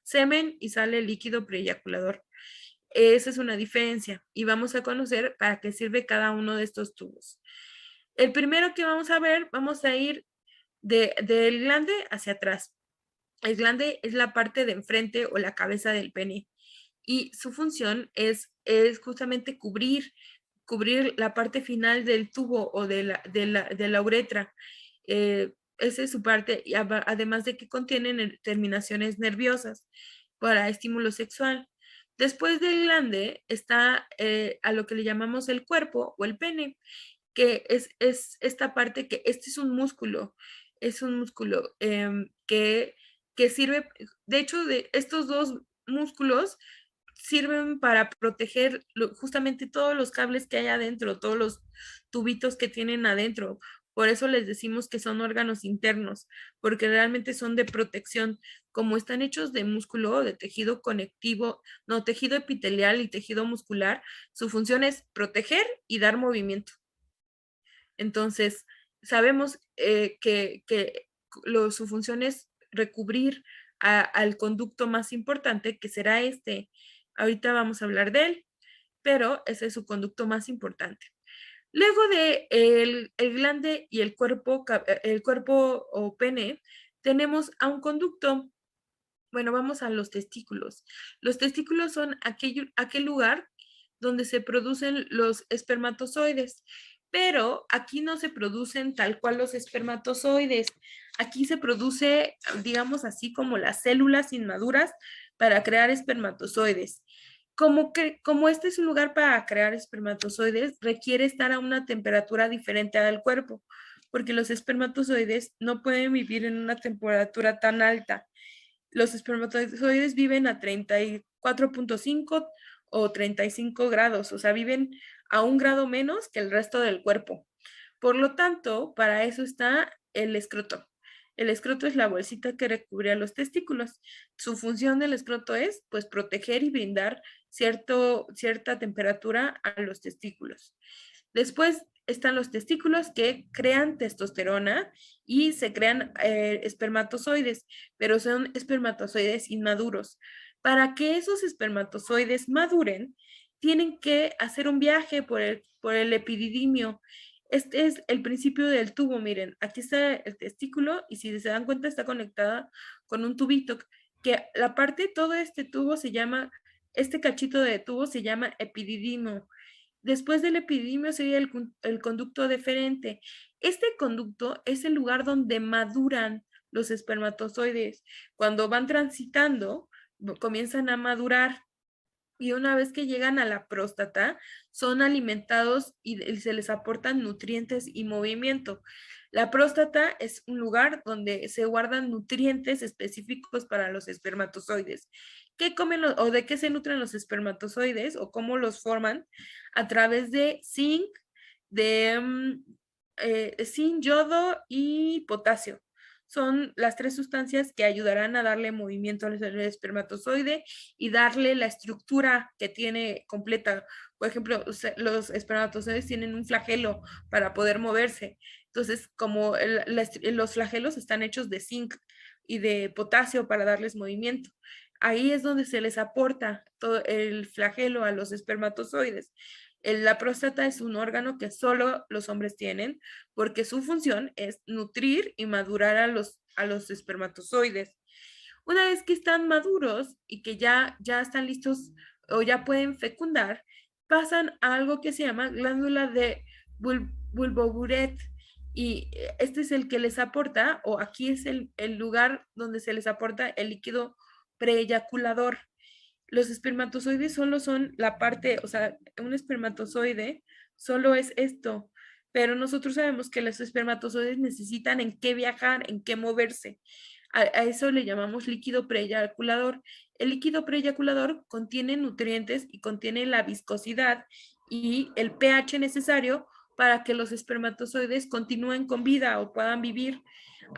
semen y sale líquido preeyaculador. Esa es una diferencia y vamos a conocer para qué sirve cada uno de estos tubos. El primero que vamos a ver, vamos a ir del glande hacia atrás. El glande es la parte de enfrente o la cabeza del pene. y su función es justamente cubrir la parte final del tubo o de la uretra. Esa es su parte, y además de que contienen terminaciones nerviosas para estímulo sexual. Después del glande está a lo que le llamamos el cuerpo o el pene, que es esta parte que este es un músculo que sirve, de hecho, de estos dos músculos sirven para proteger justamente todos los cables que hay adentro, todos los tubitos que tienen adentro. Por eso les decimos que son órganos internos, porque realmente son de protección, como están hechos de músculo, de tejido conectivo, no, tejido epitelial y tejido muscular, su función es proteger y dar movimiento. Entonces, sabemos su función es recubrir al conducto más importante, que será este. Ahorita vamos a hablar de él, pero ese es su conducto más importante. Luego de el glande y el cuerpo o pene, tenemos a un conducto. Bueno, vamos a los testículos. Los testículos son aquel lugar donde se producen los espermatozoides, pero aquí no se producen tal cual los espermatozoides. Aquí se produce, digamos así, como las células inmaduras para crear espermatozoides. Como este es un lugar para crear espermatozoides, requiere estar a una temperatura diferente al cuerpo, porque los espermatozoides no pueden vivir en una temperatura tan alta. Los espermatozoides viven a 34.5 o 35 grados, o sea, viven a 1 grado menos que el resto del cuerpo. Por lo tanto, para eso está el escroto. El escroto es la bolsita que recubre a los testículos. Su función del escroto es, pues, proteger y brindar cierta temperatura a los testículos. Después están los testículos que crean testosterona y se crean espermatozoides, pero son espermatozoides inmaduros. Para que esos espermatozoides maduren, tienen que hacer un viaje por el epididimio. Este es el principio del tubo, miren, aquí está el testículo y si se dan cuenta está conectada con un tubito, que la parte, todo este tubo se llama, este cachito de tubo se llama epididimio. Después del epididimio sería el conducto deferente. Este conducto es el lugar donde maduran los espermatozoides. Cuando van transitando, comienzan a madurar y una vez que llegan a la próstata, son alimentados y se les aportan nutrientes y movimiento. La próstata es un lugar donde se guardan nutrientes específicos para los espermatozoides. ¿Qué comen o de qué se nutren los espermatozoides o cómo los forman? A través de zinc, zinc, yodo y potasio. Son las 3 sustancias que ayudarán a darle movimiento al espermatozoide y darle la estructura que tiene completa. Por ejemplo, los espermatozoides tienen un flagelo para poder moverse. Entonces, como los flagelos están hechos de zinc y de potasio para darles movimiento. Ahí es donde se les aporta todo el flagelo a los espermatozoides. La próstata es un órgano que solo los hombres tienen porque su función es nutrir y madurar a los espermatozoides. Una vez que están maduros y que ya están listos o ya pueden fecundar, pasan a algo que se llama glándula de Bulboburet y este es el que les aporta, o aquí es el lugar donde se les aporta el líquido preeyaculador. Los espermatozoides solo son la parte, o sea, un espermatozoide solo es esto, pero nosotros sabemos que los espermatozoides necesitan en qué viajar, en qué moverse. A eso le llamamos líquido preeyaculador. El líquido preeyaculador contiene nutrientes y contiene la viscosidad y el pH necesario para que los espermatozoides continúen con vida o puedan vivir.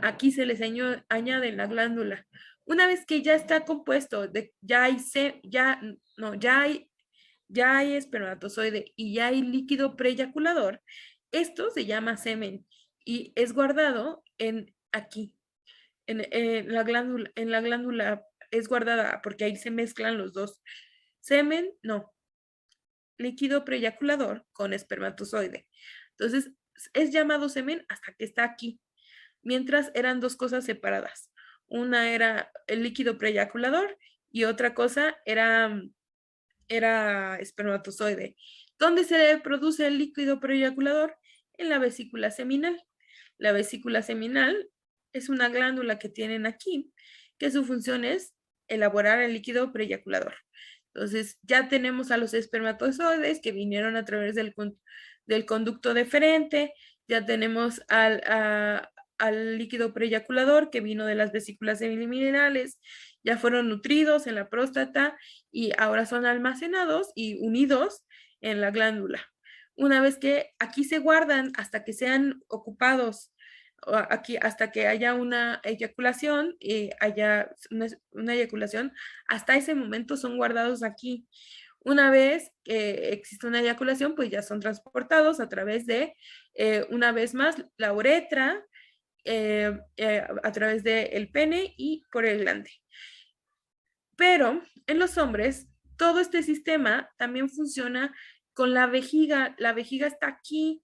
Aquí se les añade en la glándula. Una vez que ya está compuesto, ya hay espermatozoide y ya hay líquido preeyaculador, esto se llama semen y es guardado aquí, en la glándula es guardada porque ahí se mezclan los dos. Líquido preeyaculador con espermatozoide. Entonces, es llamado semen hasta que está aquí. Mientras eran dos cosas separadas. Una era el líquido preeyaculador y otra cosa era era espermatozoide. ¿Dónde se produce el líquido preeyaculador? En la vesícula seminal. La vesícula seminal es una glándula que tienen aquí, que su función es elaborar el líquido preeyaculador. Entonces, ya tenemos a los espermatozoides que vinieron a través del conducto deferente, ya tenemos al líquido preeyaculador que vino de las vesículas seminales, ya fueron nutridos en la próstata y ahora son almacenados y unidos en la glándula. Una vez que aquí se guardan hasta que sean ocupados, aquí hasta que haya una eyaculación, haya una eyaculación, hasta ese momento son guardados aquí. Una vez que existe una eyaculación, pues ya son transportados a través de, una vez más, la uretra, a través del pene y por el glande. Pero en los hombres, todo este sistema también funciona con la vejiga. La vejiga está aquí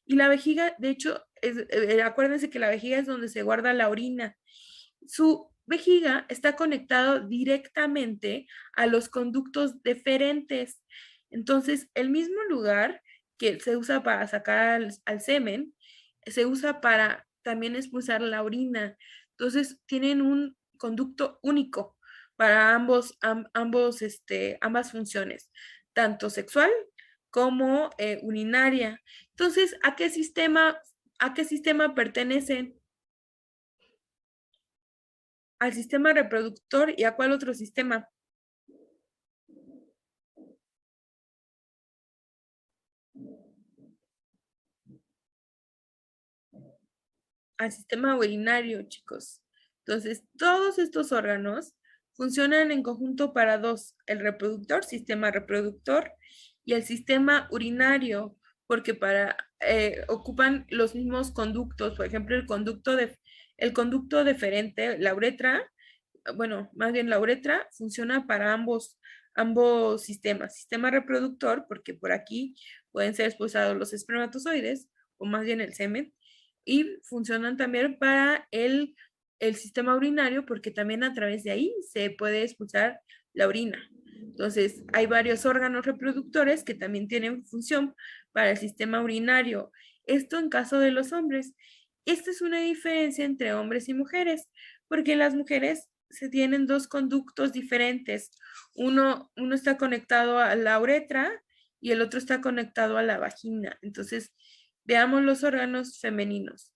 y la vejiga, de hecho, acuérdense que la vejiga es donde se guarda la orina. Su vejiga está conectado directamente a los conductos deferentes. Entonces, el mismo lugar que se usa para sacar al semen, se usa para también expulsar la orina. Entonces, tienen un conducto único para ambas funciones, tanto sexual como urinaria. Entonces, a qué sistema pertenecen? Al sistema reproductor y a cuál otro sistema? Al sistema urinario, chicos. Entonces, todos estos órganos funcionan en conjunto para dos, el reproductor, sistema reproductor, y el sistema urinario, porque ocupan los mismos conductos, por ejemplo, el conducto deferente, la uretra, bueno, más bien la uretra funciona para ambos sistemas. Sistema reproductor, porque por aquí pueden ser expulsados los espermatozoides, o más bien el semen, y funcionan también para el sistema urinario, porque también a través de ahí se puede expulsar la orina. Entonces, hay varios órganos reproductores que también tienen función para el sistema urinario. Esto en caso de los hombres. Esta es una diferencia entre hombres y mujeres, porque las mujeres se tienen dos conductos diferentes. Uno está conectado a la uretra y el otro está conectado a la vagina. Entonces, veamos los órganos femeninos.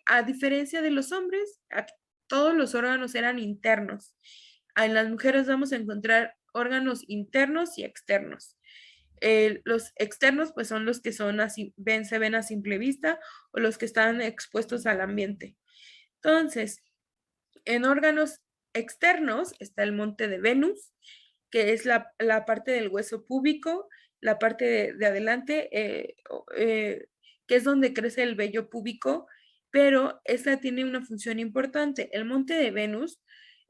A diferencia de los hombres, todos los órganos eran internos. En las mujeres vamos a encontrar órganos internos y externos. Los externos pues son los que son así, se ven a simple vista o los que están expuestos al ambiente. Entonces, en órganos externos está el monte de Venus, que es la parte del hueso púbico, la parte de adelante, que es donde crece el vello púbico, pero esta tiene una función importante. El monte de Venus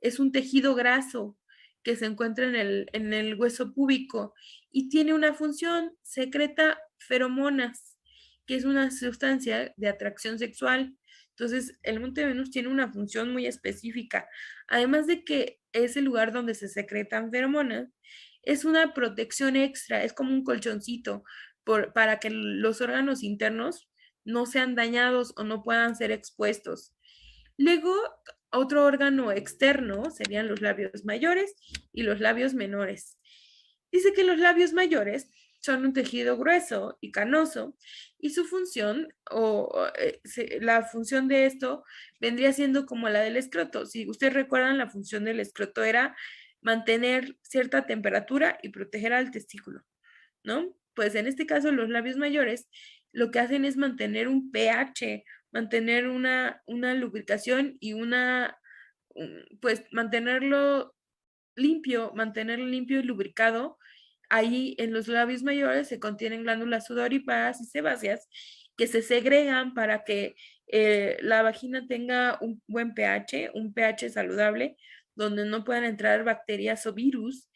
es un tejido graso que se encuentra en el hueso púbico y tiene una función, secreta feromonas, que es una sustancia de atracción sexual. Entonces, el monte de Venus tiene una función muy específica. Además de que es el lugar donde se secretan feromonas, es una protección extra, es como un colchoncito para que los órganos internos no sean dañados o no puedan ser expuestos. Luego, otro órgano externo serían los labios mayores y los labios menores. Dice que los labios mayores son un tejido grueso y canoso y su función la función de esto vendría siendo como la del escroto. Si ustedes recuerdan, la función del escroto era mantener cierta temperatura y proteger al testículo, ¿no? Pues en este caso los labios mayores lo que hacen es mantener un pH, mantener una lubricación y pues mantenerlo limpio y lubricado. Ahí en los labios mayores se contienen glándulas sudoríparas y sebáceas que se segregan para que la vagina tenga un buen pH, un pH saludable, donde no puedan entrar bacterias o virus,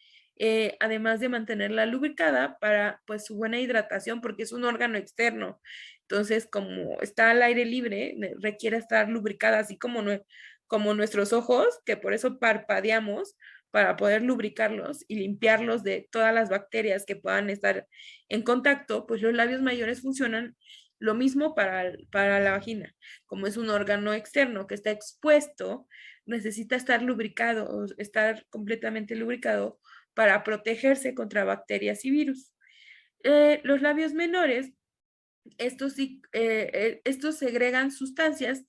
además de mantenerla lubricada para pues su buena hidratación, porque es un órgano externo. Entonces, como está al aire libre, requiere estar lubricada, así como nuestros ojos, que por eso parpadeamos, para poder lubricarlos y limpiarlos de todas las bacterias que puedan estar en contacto, pues los labios mayores funcionan lo mismo para la vagina. Como es un órgano externo que está expuesto, necesita estar lubricado, o estar completamente lubricado para protegerse contra bacterias y virus. Los labios menores, estos segregan sustancias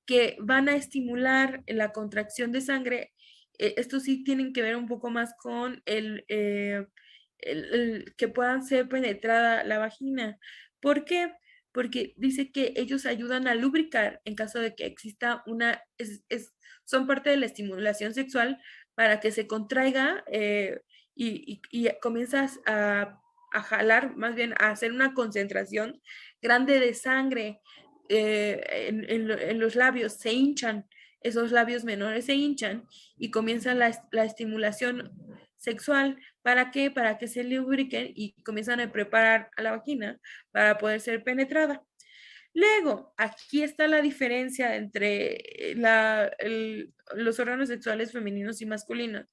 que van a estimular la contracción de sangre. Estos sí tienen que ver un poco más con el que puedan ser penetrada la vagina. ¿Por qué? Porque dice que ellos ayudan a lubricar en caso de que exista son parte de la estimulación sexual para que se contraiga y comienzas a jalar, más bien a hacer una concentración grande de sangre en los labios, se hinchan, esos labios menores se hinchan y comienza la estimulación sexual. ¿Para qué? Para que se lubriquen y comienzan a preparar a la vagina para poder ser penetrada. Luego, aquí está la diferencia entre los órganos sexuales femeninos y masculinos.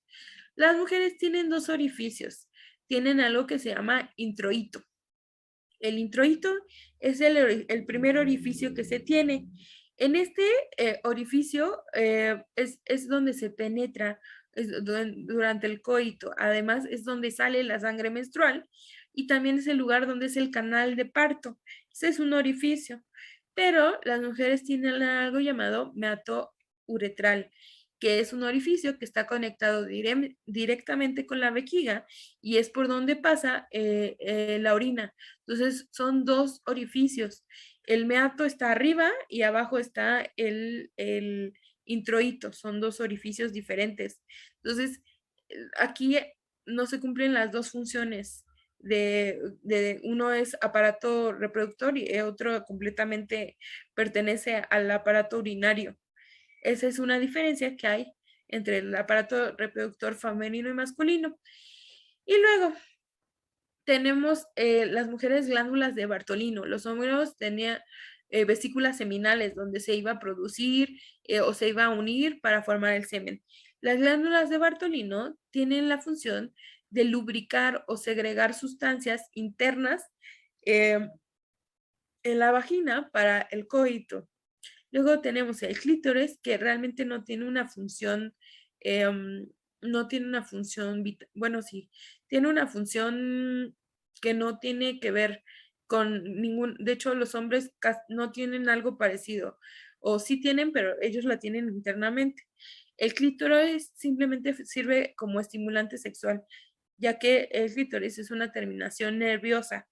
Las mujeres tienen dos orificios. Tienen algo que se llama introito. El introito es el primer orificio que se tiene. En este orificio es donde se penetra durante el coito. Además, es donde sale la sangre menstrual y también es el lugar donde es el canal de parto. Ese es un orificio. Pero las mujeres tienen algo llamado meato uretral, que es un orificio que está conectado directamente con la vejiga y es por donde pasa la orina. Entonces son dos orificios. El meato está arriba y abajo está el introito. Son dos orificios diferentes. Entonces, aquí no se cumplen las dos funciones. Uno es aparato reproductor y otro completamente pertenece al aparato urinario. Esa es una diferencia que hay entre el aparato reproductor femenino y masculino. Y luego tenemos las mujeres glándulas de Bartolino. Los hombres tenían vesículas seminales donde se iba a producir o se iba a unir para formar el semen. Las glándulas de Bartolino tienen la función de lubricar o segregar sustancias internas en la vagina para el coito. Luego tenemos el clítoris, que realmente no tiene una función, no tiene una función, bueno, sí, tiene una función que no tiene que ver con de hecho los hombres no tienen algo parecido, o sí tienen, pero ellos la tienen internamente. El clítoris simplemente sirve como estimulante sexual, ya que el clítoris es una terminación nerviosa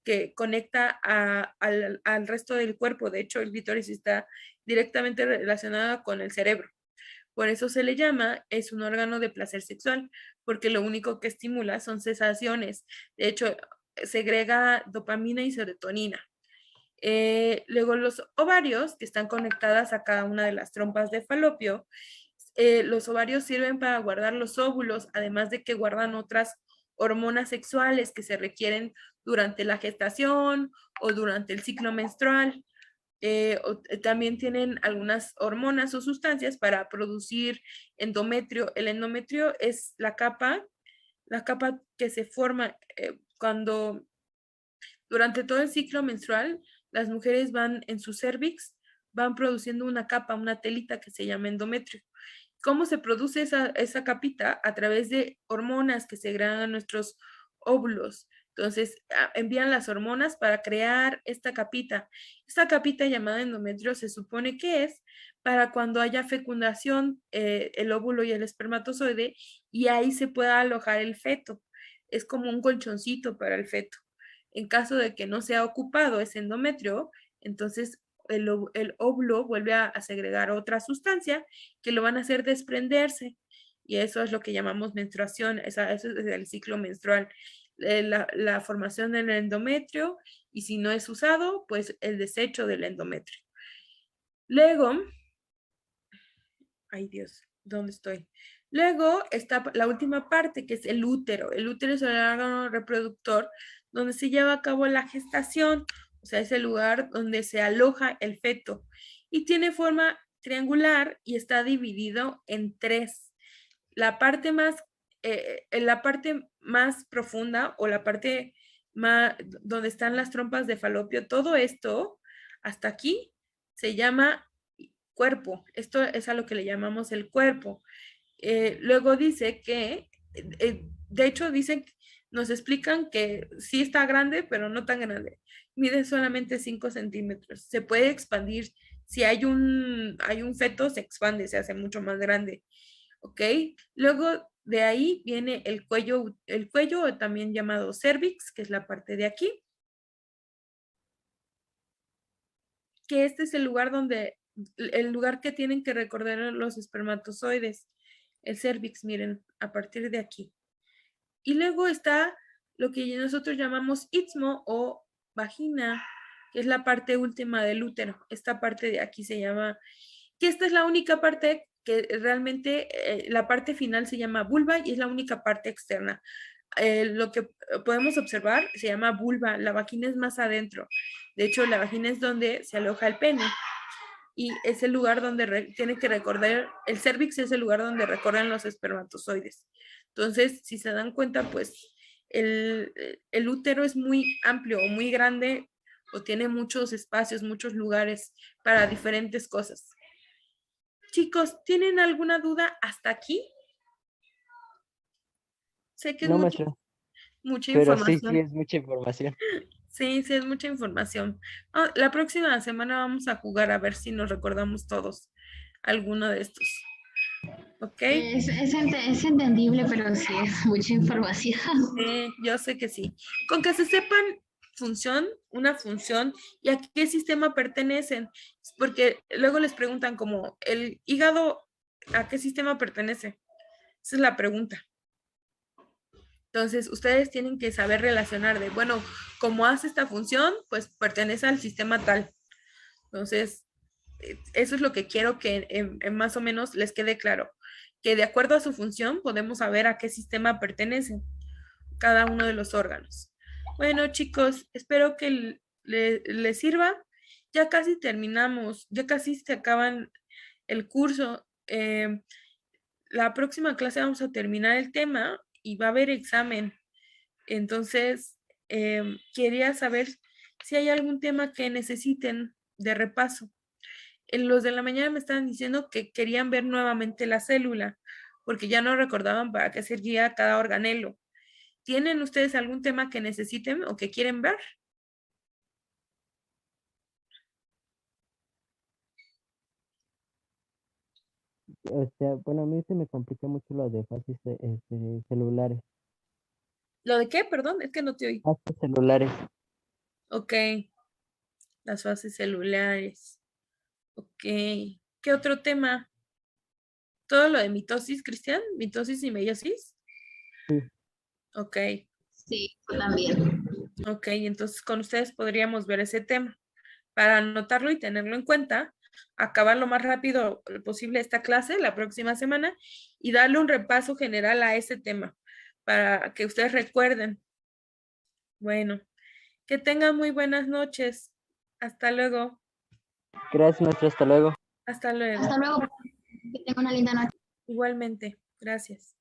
que conecta al resto del cuerpo. De hecho, el clítoris está directamente relacionado con el cerebro. Por eso se le llama, es un órgano de placer sexual, porque lo único que estimula son sensaciones. De hecho, segrega dopamina y serotonina. Luego los ovarios, que están conectadas a cada una de las trompas de falopio, los ovarios sirven para guardar los óvulos, además de que guardan otras hormonas sexuales que se requieren durante la gestación o durante el ciclo menstrual. También tienen algunas hormonas o sustancias para producir endometrio. El endometrio es la capa que se forma cuando durante todo el ciclo menstrual las mujeres van en su cervix, van produciendo una capa, una telita que se llama endometrio. ¿Cómo se produce esa capita? A través de hormonas que segregan nuestros óvulos. Entonces, envían las hormonas para crear esta capita. Esta capita llamada endometrio se supone que es para cuando haya fecundación, el óvulo y el espermatozoide, y ahí se pueda alojar el feto. Es como un colchoncito para el feto. En caso de que no sea ocupado ese endometrio, entonces el óvulo vuelve a segregar otra sustancia que lo van a hacer desprenderse. Y eso es lo que llamamos menstruación, eso es el ciclo menstrual. La formación del endometrio y si no es usado, pues el desecho del endometrio. Luego, ay Dios, ¿dónde estoy? Luego está la última parte, que es el útero. El útero es el órgano reproductor donde se lleva a cabo la gestación, o sea, es el lugar donde se aloja el feto y tiene forma triangular y está dividido en tres. la parte más profunda o la parte más donde están las trompas de falopio, todo esto hasta aquí se llama cuerpo. Esto es a lo que le llamamos el cuerpo. Luego dice que, de hecho nos explican que sí está grande, pero no tan grande. Mide solamente 5 centímetros. Se puede expandir. Si hay un feto, se expande, se hace mucho más grande. ¿Ok? Luego de ahí viene el cuello también llamado cervix, que es la parte de aquí. Que este es el lugar que tienen que recordar los espermatozoides. El cervix, miren, a partir de aquí. Y luego está lo que nosotros llamamos istmo o vagina, que es la parte última del útero. Esta parte de aquí se llama, que esta es la única parte que realmente, la parte final se llama vulva y es la única parte externa. Lo que podemos observar se llama vulva, la vagina es más adentro. De hecho, la vagina es donde se aloja el pene y es el lugar donde tiene que recordar, el cervix es el lugar donde recorren los espermatozoides. Entonces, si se dan cuenta, pues el útero es muy amplio o muy grande o tiene muchos espacios, muchos lugares para diferentes cosas. Chicos, ¿tienen alguna duda hasta aquí? Sé que es No, maestra, mucha pero sí, información. sí, es mucha información. Sí, sí, es mucha información. La próxima semana vamos a jugar a ver si nos recordamos todos alguno de estos. ¿Ok? Es entendible, pero sí es mucha información. Yo sé que sí. Con que se sepan una función y a qué sistema pertenecen, porque luego les preguntan como, ¿el hígado a qué sistema pertenece? Esa es la pregunta. Entonces, ustedes tienen que saber relacionar de, bueno, como hace esta función, pues pertenece al sistema tal. Entonces, eso es lo que quiero que más o menos les quede claro, que de acuerdo a su función podemos saber a qué sistema pertenecen cada uno de los órganos. Bueno, chicos, espero que les sirva. Ya casi terminamos, ya casi se acaban el curso. La próxima clase vamos a terminar el tema y va a haber examen. Entonces, quería saber si hay algún tema que necesiten de repaso. Los de la mañana me estaban diciendo que querían ver nuevamente la célula, porque ya no recordaban para qué servía cada organelo. ¿Tienen ustedes algún tema que necesiten o que quieren ver? Bueno, a mí se me complica mucho lo de fases celulares. ¿Lo de qué? Perdón, es que no te oí. Fases celulares. Ok, las fases celulares. Ok, ¿qué otro tema? ¿Todo lo de mitosis, Cristian? ¿Mitosis y meiosis? Sí. Ok, Sí, yo también. ok, entonces con ustedes podríamos ver ese tema para anotarlo y tenerlo en cuenta, acabar lo más rápido posible esta clase la próxima semana y darle un repaso general a ese tema para que ustedes recuerden. Bueno, que tengan muy buenas noches. Hasta luego. Gracias, maestra, hasta luego. Hasta luego. Hasta luego. Que tenga una linda noche. Igualmente. Gracias.